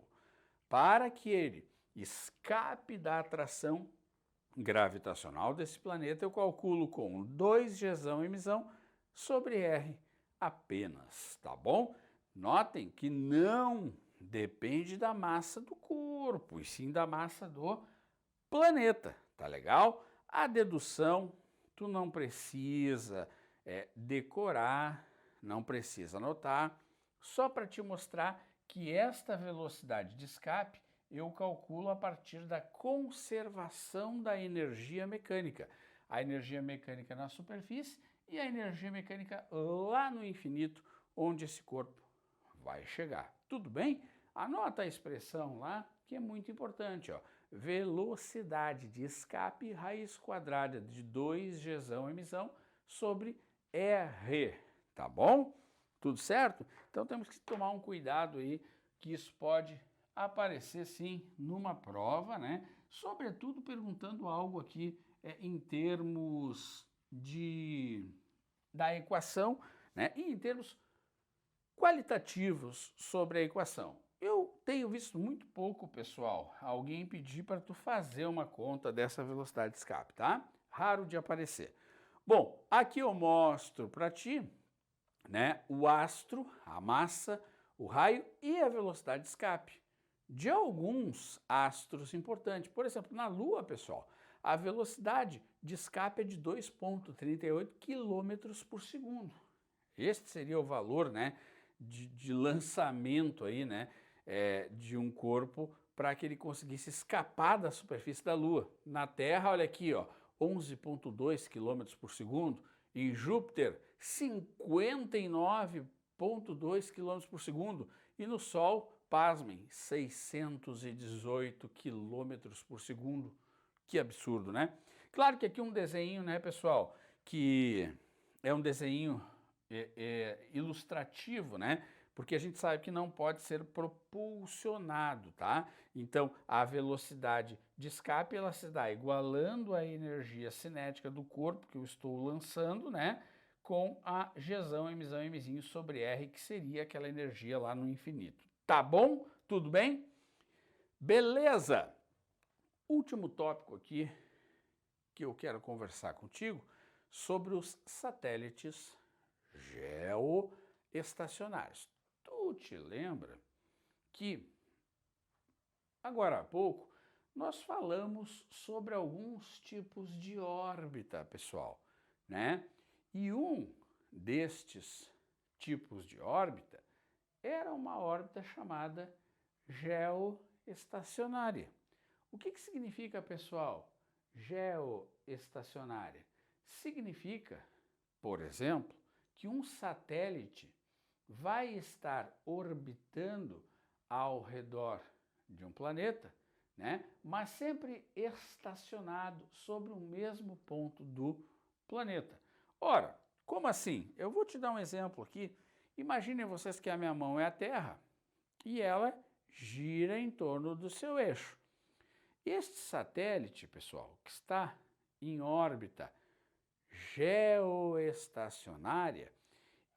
para que ele escape da atração gravitacional desse planeta, eu calculo com 2 Gzão Mzão sobre R apenas, tá bom? Notem que não depende da massa do corpo, e sim da massa do planeta, tá legal? A dedução, tu não precisa decorar, não precisa anotar, só para te mostrar que esta velocidade de escape eu calculo a partir da conservação da energia mecânica. A energia mecânica na superfície e a energia mecânica lá no infinito, onde esse corpo vai chegar. Tudo bem? Anota a expressão lá, que é muito importante, ó. Velocidade de escape raiz quadrada de 2 Gzão Mzão sobre R, tá bom? Tudo certo? Então temos que tomar um cuidado aí, que isso pode aparecer sim numa prova, né? Sobretudo perguntando algo aqui em termos da equação, né? E em termos qualitativos sobre a equação. Eu tenho visto muito pouco, pessoal, alguém pedir para tu fazer uma conta dessa velocidade de escape, tá? Raro de aparecer. Bom, aqui eu mostro para ti, né, o astro, a massa, o raio e a velocidade de escape de alguns astros importantes. Por exemplo, na Lua, pessoal, a velocidade de escape é de 2,38 km por segundo. Este seria o valor, né, de lançamento aí, né, de um corpo para que ele conseguisse escapar da superfície da Lua. Na Terra, olha aqui, ó, 11,2 km por segundo. Em Júpiter, 59,2 km por segundo. E no Sol, pasmem, 618 km por segundo. Que absurdo, né? Claro que aqui um desenho, né, pessoal, que é um desenho ilustrativo, né? Porque a gente sabe que não pode ser propulsionado, tá? Então, a velocidade de escape, ela se dá igualando a energia cinética do corpo que eu estou lançando, né? Com a Gzão, Mzão, Mzinho sobre R, que seria aquela energia lá no infinito. Tá bom? Tudo bem? Beleza! Último tópico aqui que eu quero conversar contigo sobre os satélites geoestacionários. Tu te lembra que agora há pouco nós falamos sobre alguns tipos de órbita, pessoal, né? E um destes tipos de órbita era uma órbita chamada geoestacionária. O que significa, pessoal, geoestacionária? Significa, por exemplo, que um satélite vai estar orbitando ao redor de um planeta, né? Mas sempre estacionado sobre o mesmo ponto do planeta. Ora, como assim? Eu vou te dar um exemplo aqui. Imaginem vocês que a minha mão é a Terra e ela gira em torno do seu eixo. Este satélite, pessoal, que está em órbita geoestacionária,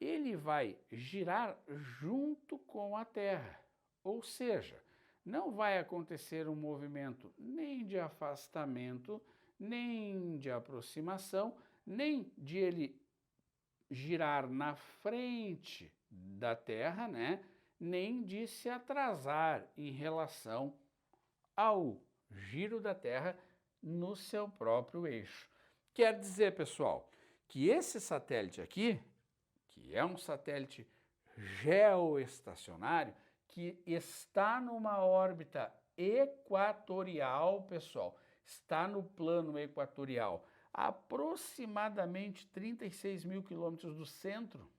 ele vai girar junto com a Terra, ou seja, não vai acontecer um movimento nem de afastamento, nem de aproximação, nem de ele girar na frente da Terra, né? Nem de se atrasar em relação ao giro da Terra no seu próprio eixo. Quer dizer, pessoal, que esse satélite aqui, que é um satélite geoestacionário, que está numa órbita equatorial, pessoal, está no plano equatorial, aproximadamente 36 mil quilômetros do centro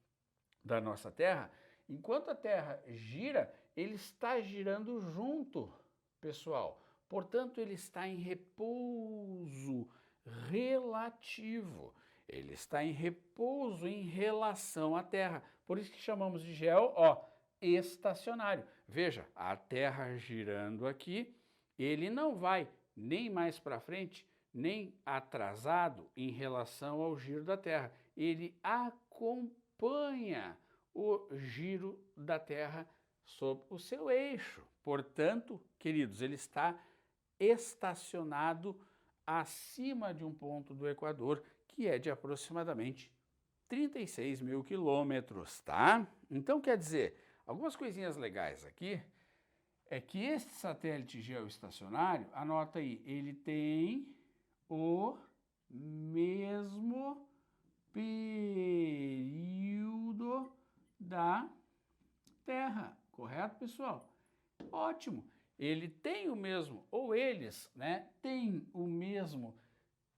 da nossa Terra. Enquanto a Terra gira, ele está girando junto, pessoal. Portanto, ele está em repouso relativo. Ele está em repouso em relação à Terra. Por isso que chamamos de geoestacionário. Veja, a Terra girando aqui, ele não vai nem mais para frente, nem atrasado em relação ao giro da Terra. Ele acompanha o giro da Terra sob o seu eixo. Portanto, queridos, ele está estacionado acima de um ponto do Equador, que é de aproximadamente 36 mil quilômetros, tá? Então, quer dizer, algumas coisinhas legais aqui é que este satélite geoestacionário, anota aí, ele tem o mesmo período da Terra, correto, pessoal? Ótimo! Ele tem o mesmo, ou eles, né, têm o mesmo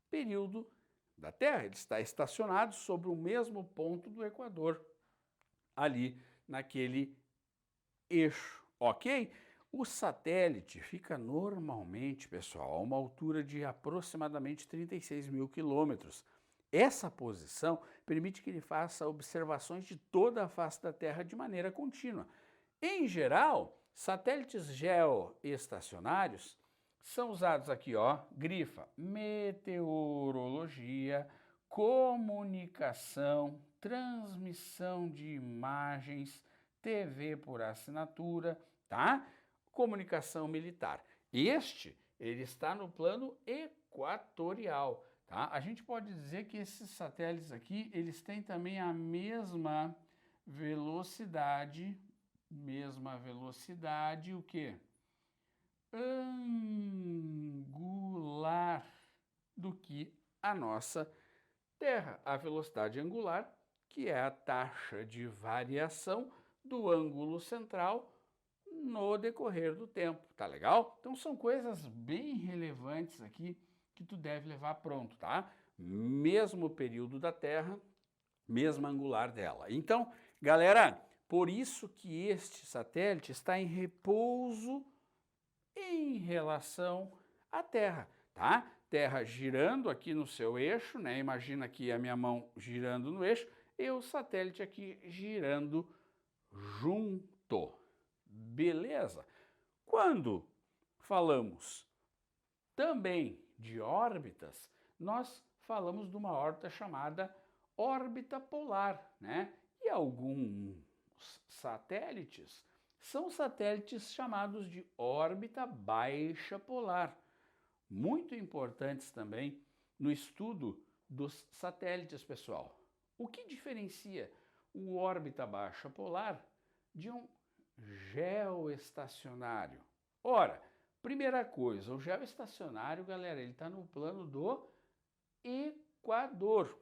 período da Terra. Ele está estacionado sobre o mesmo ponto do Equador, ali naquele eixo, ok? O satélite fica normalmente, pessoal, a uma altura de aproximadamente 36 mil quilômetros. Essa posição permite que ele faça observações de toda a face da Terra de maneira contínua. Em geral, satélites geoestacionários são usados aqui, ó, grifa, meteorologia, comunicação, transmissão de imagens, TV por assinatura, tá? Comunicação militar. Ele está no plano equatorial, tá? A gente pode dizer que esses satélites aqui, eles têm também a mesma velocidade, o quê? Angular do que a nossa Terra. A velocidade angular, que é a taxa de variação do ângulo central no decorrer do tempo, tá legal? Então são coisas bem relevantes aqui que tu deve levar pronto, tá? Mesmo período da Terra, mesma angular dela. Então, galera, por isso que este satélite está em repouso em relação à Terra, tá? Terra girando aqui no seu eixo, né? Imagina aqui a minha mão girando no eixo e o satélite aqui girando junto. Beleza? Quando falamos também de órbitas, nós falamos de uma órbita chamada órbita polar, né? E alguns satélites são satélites chamados de órbita baixa polar, muito importantes também no estudo dos satélites, pessoal. O que diferencia o órbita baixa polar de um geoestacionário? Ora, primeira coisa, o geoestacionário, galera, ele está no plano do Equador.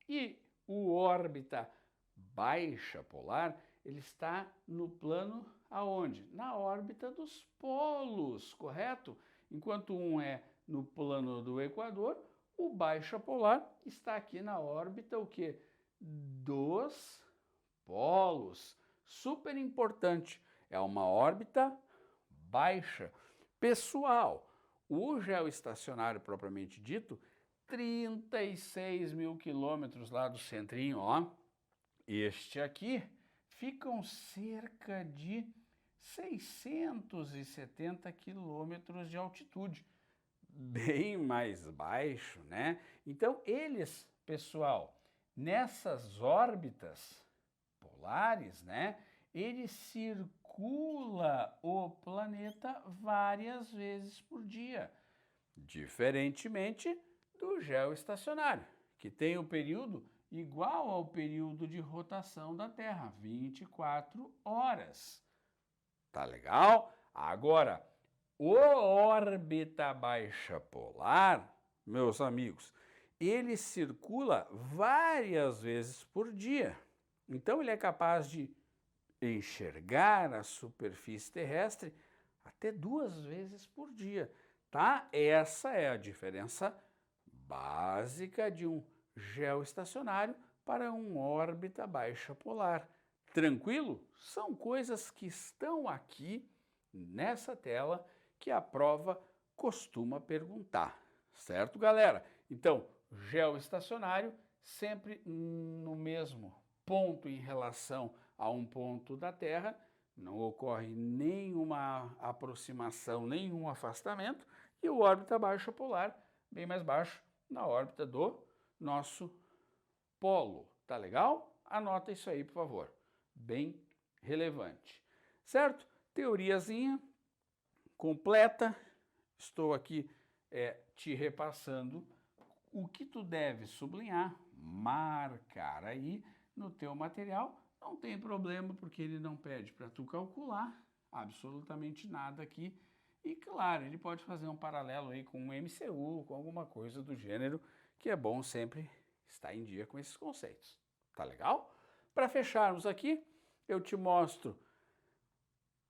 E o órbita baixa polar, ele está no plano aonde? Na órbita dos polos, correto? Enquanto um é no plano do Equador, o baixa polar está aqui na órbita o quê? Dos polos. Super importante. É uma órbita baixa. Pessoal, o geoestacionário propriamente dito, 36 mil quilômetros lá do centrinho, ó. Este aqui ficam cerca de 670 quilômetros de altitude, bem mais baixo, né? Então, eles, pessoal, nessas órbitas polares, né? Ele circula o planeta várias vezes por dia, diferentemente do geoestacionário, que tem o período igual ao período de rotação da Terra, 24 horas. Tá legal? Agora, o órbita baixa polar, meus amigos, ele circula várias vezes por dia. Então, ele é capaz de enxergar a superfície terrestre até 2 vezes por dia, tá? Essa é a diferença básica de um geoestacionário para um órbita baixa polar. Tranquilo? São coisas que estão aqui nessa tela que a prova costuma perguntar, certo, galera? Então, geoestacionário sempre no mesmo ponto em relação a um ponto da Terra, não ocorre nenhuma aproximação, nenhum afastamento, e o órbita baixa polar bem mais baixo na órbita do nosso polo. Tá legal? Anota isso aí, por favor. Bem relevante. Certo? Teoriazinha completa. Estou aqui te repassando o que tu deve sublinhar, marcar aí no teu material. Não tem problema, porque ele não pede para tu calcular absolutamente nada aqui. E claro, ele pode fazer um paralelo aí com um MCU, com alguma coisa do gênero, que é bom sempre estar em dia com esses conceitos. Tá legal? Para fecharmos aqui, eu te mostro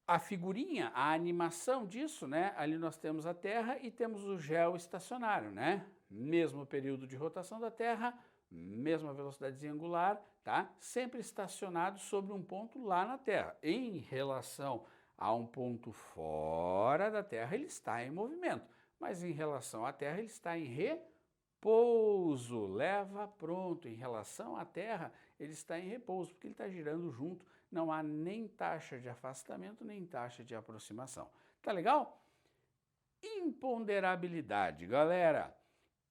a figurinha, a animação disso, né? Ali nós temos a Terra e temos o geoestacionário, né? Mesmo período de rotação da Terra, mesma velocidade angular, tá? Sempre estacionado sobre um ponto lá na Terra. Em relação a um ponto fora da Terra, ele está em movimento, mas em relação à Terra, ele está em repouso, leva pronto. Em relação à Terra, ele está em repouso, porque ele está girando junto, não há nem taxa de afastamento, nem taxa de aproximação. Tá legal? Imponderabilidade, galera.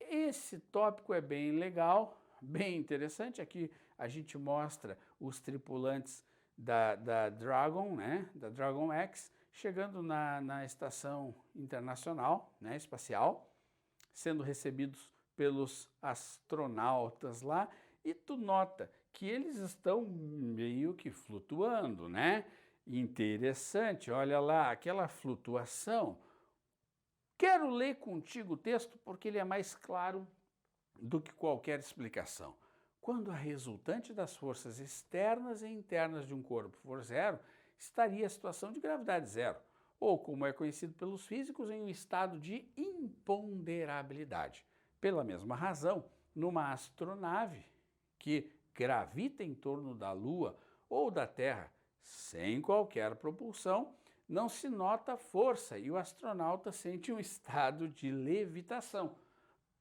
Esse tópico é bem legal, bem interessante. Aqui a gente mostra os tripulantes da Dragon, né, da Dragon X, chegando na estação internacional, né, espacial, sendo recebidos pelos astronautas lá, e tu nota que eles estão meio que flutuando, né? Interessante, olha lá, aquela flutuação. Quero ler contigo o texto porque ele é mais claro do que qualquer explicação. Quando a resultante das forças externas e internas de um corpo for zero, estaria a situação de gravidade zero, ou como é conhecido pelos físicos, em um estado de imponderabilidade. Pela mesma razão, numa astronave que gravita em torno da Lua ou da Terra sem qualquer propulsão, não se nota força e o astronauta sente um estado de levitação.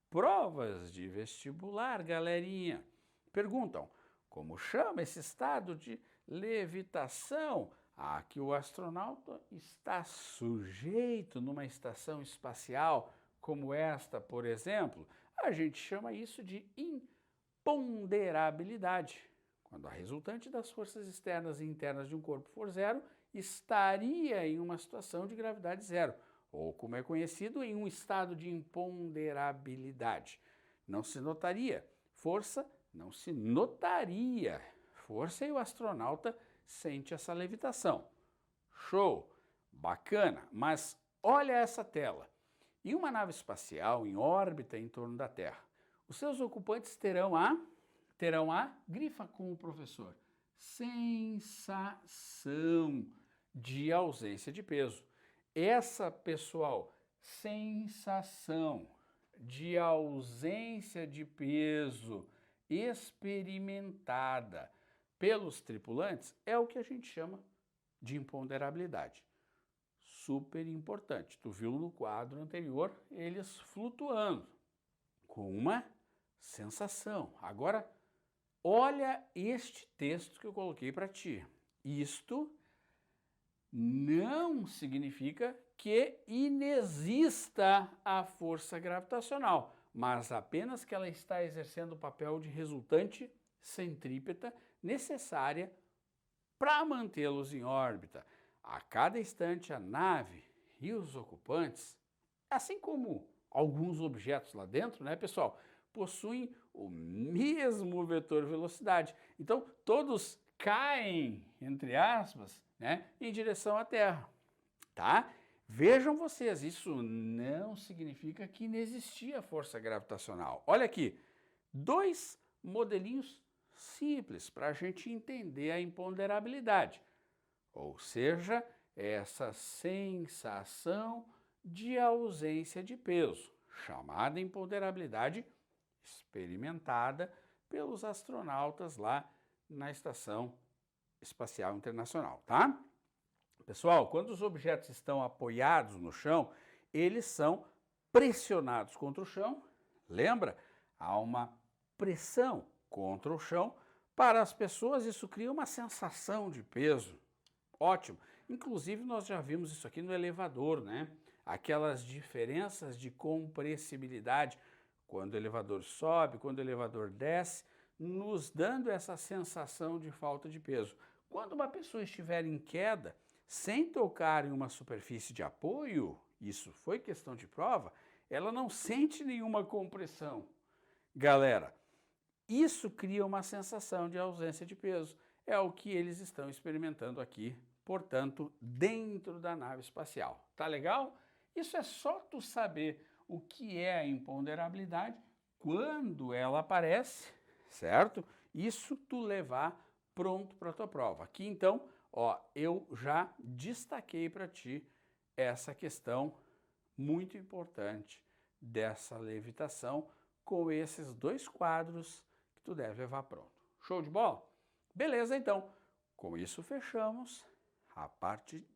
Provas de vestibular, galerinha, perguntam como chama esse estado de levitação a que o astronauta está sujeito numa estação espacial como esta, por exemplo. A gente chama isso de imponderabilidade. Quando a resultante das forças externas e internas de um corpo for zero, estaria em uma situação de gravidade zero, ou como é conhecido, em um estado de imponderabilidade. Não se notaria força, não se notaria força e o astronauta sente essa levitação. Show! Bacana! Mas olha essa tela. Em uma nave espacial em órbita em torno da Terra, os seus ocupantes terão a grifa com o professor, sensação de ausência de peso. Essa, pessoal, sensação de ausência de peso experimentada pelos tripulantes é o que a gente chama de imponderabilidade. Super importante. Tu viu no quadro anterior eles flutuando com uma sensação. Agora, olha este texto que eu coloquei para ti. Isto não significa que inexista a força gravitacional, mas apenas que ela está exercendo o papel de resultante centrípeta necessária para mantê-los em órbita. A cada instante, a nave e os ocupantes, assim como alguns objetos lá dentro, né, pessoal, possuem o mesmo vetor velocidade. Então, todos caem, entre aspas, né, em direção à Terra, tá? Vejam vocês, isso não significa que não existia força gravitacional. Olha aqui, dois modelinhos simples para a gente entender a imponderabilidade, ou seja, essa sensação de ausência de peso, chamada imponderabilidade experimentada pelos astronautas lá na Estação Espacial Internacional, tá? Pessoal, quando os objetos estão apoiados no chão, eles são pressionados contra o chão. Lembra? Há uma pressão contra o chão. Para as pessoas, isso cria uma sensação de peso. Ótimo. Inclusive, nós já vimos isso aqui no elevador, né? Aquelas diferenças de compressibilidade, quando o elevador sobe, quando o elevador desce, nos dando essa sensação de falta de peso. Quando uma pessoa estiver em queda, sem tocar em uma superfície de apoio, isso foi questão de prova, ela não sente nenhuma compressão. Galera, isso cria uma sensação de ausência de peso. É o que eles estão experimentando aqui, portanto, dentro da nave espacial. Tá legal? Isso é só tu saber o que é a imponderabilidade, quando ela aparece, certo? Isso tu levar pronto para a tua prova. Aqui, então, ó, eu já destaquei para ti essa questão muito importante dessa levitação com esses dois quadros que tu deve levar pronto. Show de bola? Beleza, então. Com isso fechamos a parte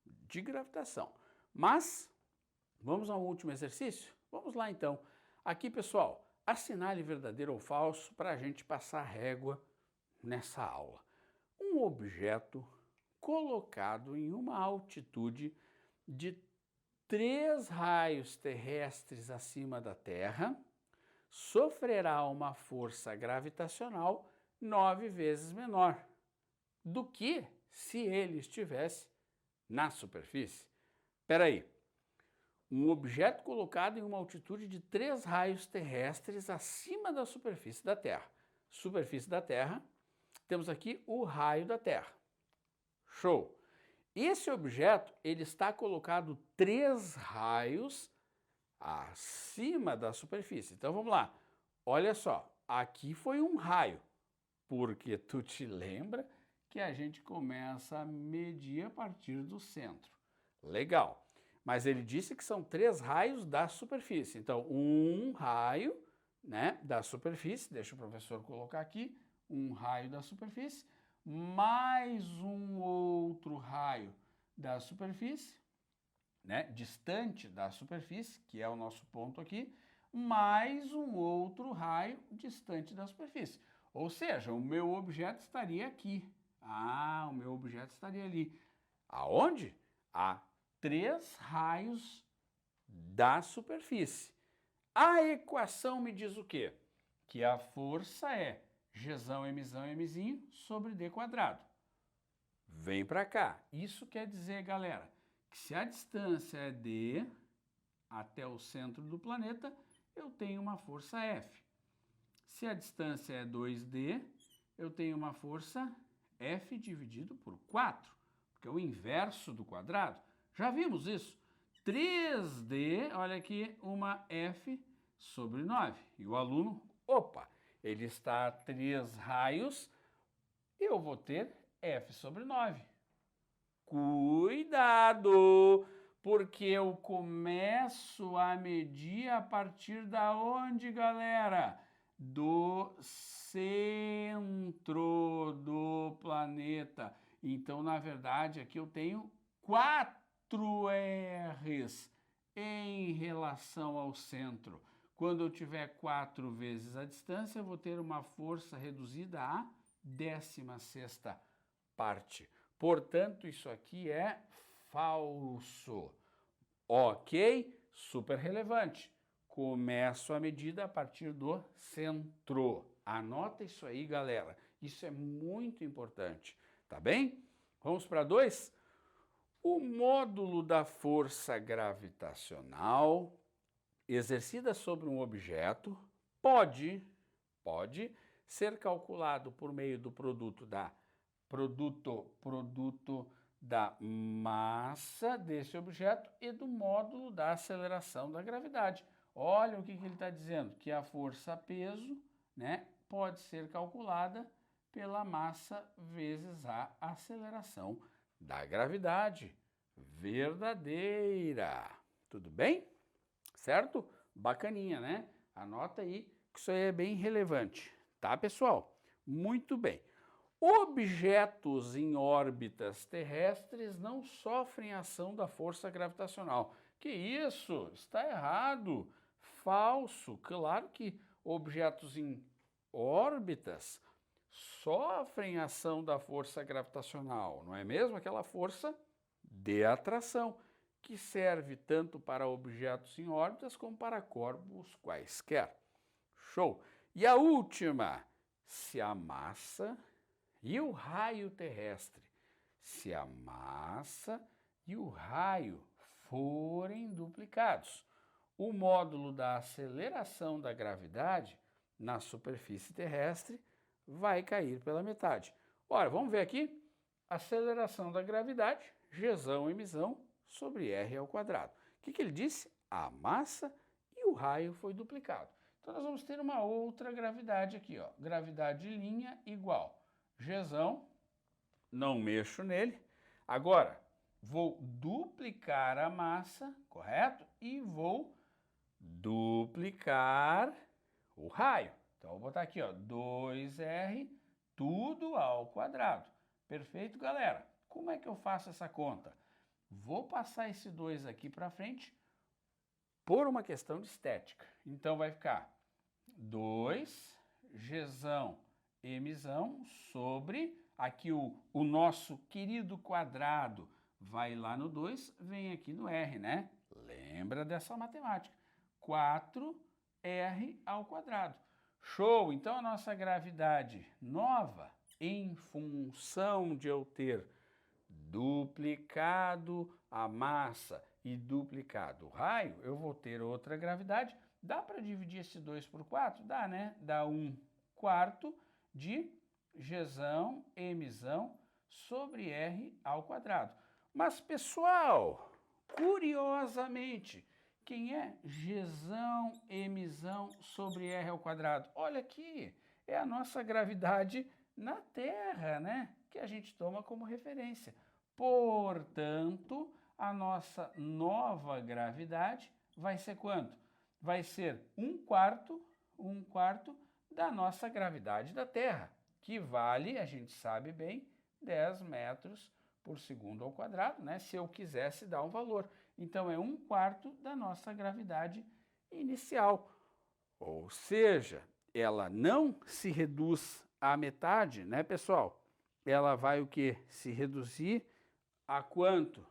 de gravitação. Mas vamos ao último exercício? Vamos lá, então. Aqui, pessoal, assinale verdadeiro ou falso para a gente passar régua nessa aula. Um objeto colocado em uma altitude de 3 raios terrestres acima da Terra sofrerá uma força gravitacional 9 vezes menor do que se ele estivesse na superfície. Espera aí. Um objeto colocado em uma altitude de 3 raios terrestres acima da superfície da Terra. Superfície da Terra, temos aqui o raio da Terra. Show! Esse objeto, ele está colocado 3 raios acima da superfície. Então, vamos lá. Olha só, aqui foi um raio, porque tu te lembra que a gente começa a medir a partir do centro. Legal. Mas ele disse que são 3 raios da superfície. Então, um raio, né, da superfície, deixa o professor colocar aqui, um raio da superfície, mais um outro raio da superfície, né, distante da superfície, que é o nosso ponto aqui, mais um outro raio distante da superfície. Ou seja, o meu objeto estaria aqui. Ah, o meu objeto estaria ali. Aonde? A 3 raios da superfície. A equação me diz o quê? Que a força é Gzão, Mzão, Mzinho sobre D quadrado. Vem para cá. Isso quer dizer, galera, que se a distância é D até o centro do planeta, eu tenho uma força F. Se a distância é 2D, eu tenho uma força F dividido por 4, porque é o inverso do quadrado. Já vimos isso? 3D, olha aqui, uma F sobre 9. E o aluno, opa, ele está a 3 raios, eu vou ter F sobre 9. Cuidado! Porque eu começo a medir a partir da onde, galera? Do centro do planeta. Então, na verdade, aqui eu tenho 4 R's em relação ao centro. Quando eu tiver 4 vezes a distância, eu vou ter uma força reduzida à 16ª parte. Portanto, isso aqui é falso. Ok? Super relevante. Começo a medida a partir do centro. Anota isso aí, galera. Isso é muito importante. Tá bem? Vamos para 2? O módulo da força gravitacional exercida sobre um objeto pode ser calculado por meio do produto da massa desse objeto e do módulo da aceleração da gravidade. Olha o que ele está dizendo, que a força-peso, né, pode ser calculada pela massa vezes a aceleração da gravidade verdadeira. Tudo bem? Certo? Bacaninha, né? Anota aí que isso aí é bem relevante, tá, pessoal? Muito bem. Objetos em órbitas terrestres não sofrem ação da força gravitacional. Que isso? Está errado. Falso. Claro que objetos em órbitas sofrem ação da força gravitacional, não é mesmo? Aquela força de atração, que serve tanto para objetos em órbitas como para corpos quaisquer. Show! E a última, se a massa e o raio terrestre, se a massa e o raio forem duplicados, o módulo da aceleração da gravidade na superfície terrestre vai cair pela metade. Ora, vamos ver aqui, aceleração da gravidade, Gzão emissão, sobre R ao quadrado. O que ele disse? A massa e o raio foi duplicado. Então, nós vamos ter uma outra gravidade aqui, ó. Gravidade de linha igual Gzão, não mexo nele. Agora, vou duplicar a massa, correto? E vou duplicar o raio. Então, vou botar aqui, ó, 2R, tudo ao quadrado. Perfeito, galera? Como é que eu faço essa conta? Vou passar esse 2 aqui para frente por uma questão de estética. Então, vai ficar 2 Gzão emissão sobre, aqui o nosso querido quadrado vai lá no 2, vem aqui no R, né? Lembra dessa matemática. 4R ao quadrado. Show! Então, a nossa gravidade nova, em função de eu ter duplicado a massa e duplicado o raio, eu vou ter outra gravidade. Dá para dividir esse 2 por 4? Dá, né? Dá 1/4 de Gzão emissão sobre R ao quadrado. Mas, pessoal, curiosamente, quem é Gzão emissão sobre R ao quadrado? Olha aqui, é a nossa gravidade na Terra, né? Que a gente toma como referência. Portanto, a nossa nova gravidade vai ser quanto? Vai ser 1/4 da nossa gravidade da Terra, que vale, a gente sabe bem, 10 metros por segundo ao quadrado, né? Se eu quisesse dar um valor. Então, é 1/4 da nossa gravidade inicial. Ou seja, ela não se reduz à metade, né, pessoal? Ela vai o quê? Se reduzir a quanto?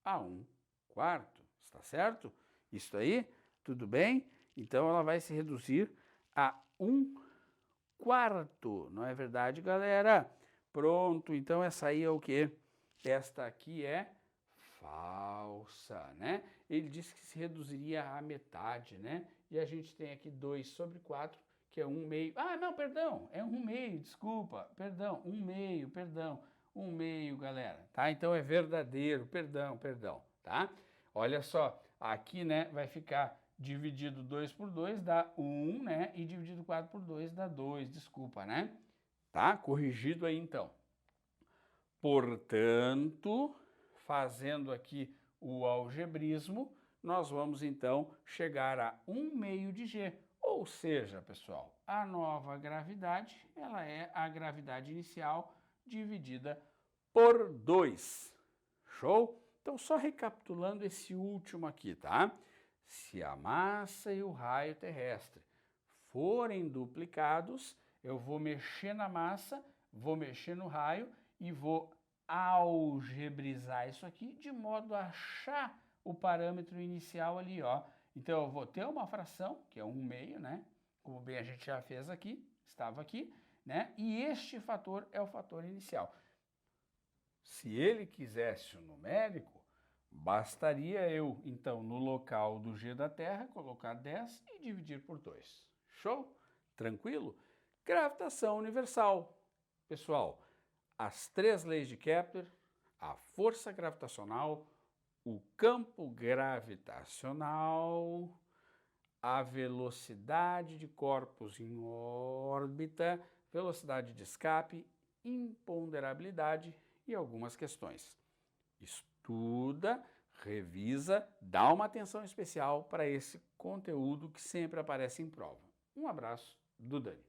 A 1/4, está certo? Isso aí, tudo bem? Então, ela vai se reduzir a 1/4, não é verdade, galera? Pronto, então essa aí é o quê? Esta aqui é falsa, né? Ele disse que se reduziria à metade, né? E a gente tem aqui 2/4, que é 1/2. Ah, não, perdão, é 1/2, desculpa, perdão, 1/2, perdão, 1/2, galera, tá? Então é verdadeiro, perdão, tá? Olha só, aqui, né, vai ficar dividido 2 por 2 dá 1, né? E dividido 4 por 2 dá 2, desculpa, né? Tá? Corrigido aí, então. Portanto, fazendo aqui o algebrismo, nós vamos então chegar a 1/2 de g. Ou seja, pessoal, a nova gravidade, ela é a gravidade inicial dividida por 2. Show? Então, só recapitulando esse último aqui, tá? Se a massa e o raio terrestre forem duplicados, eu vou mexer na massa, vou mexer no raio e vou algebrizar isso aqui de modo a achar o parâmetro inicial ali, ó. Então, eu vou ter uma fração, que é 1/2, né? Como bem a gente já fez aqui, estava aqui, né? E este fator é o fator inicial. Se ele quisesse o numérico, bastaria eu, então, no local do g da Terra, colocar 10 e dividir por 2. Show? Tranquilo? Gravitação universal. Pessoal, as 3 leis de Kepler, a força gravitacional, o campo gravitacional, a velocidade de corpos em órbita, velocidade de escape, imponderabilidade e algumas questões. Estuda, revisa, dá uma atenção especial para esse conteúdo que sempre aparece em prova. Um abraço do Dani.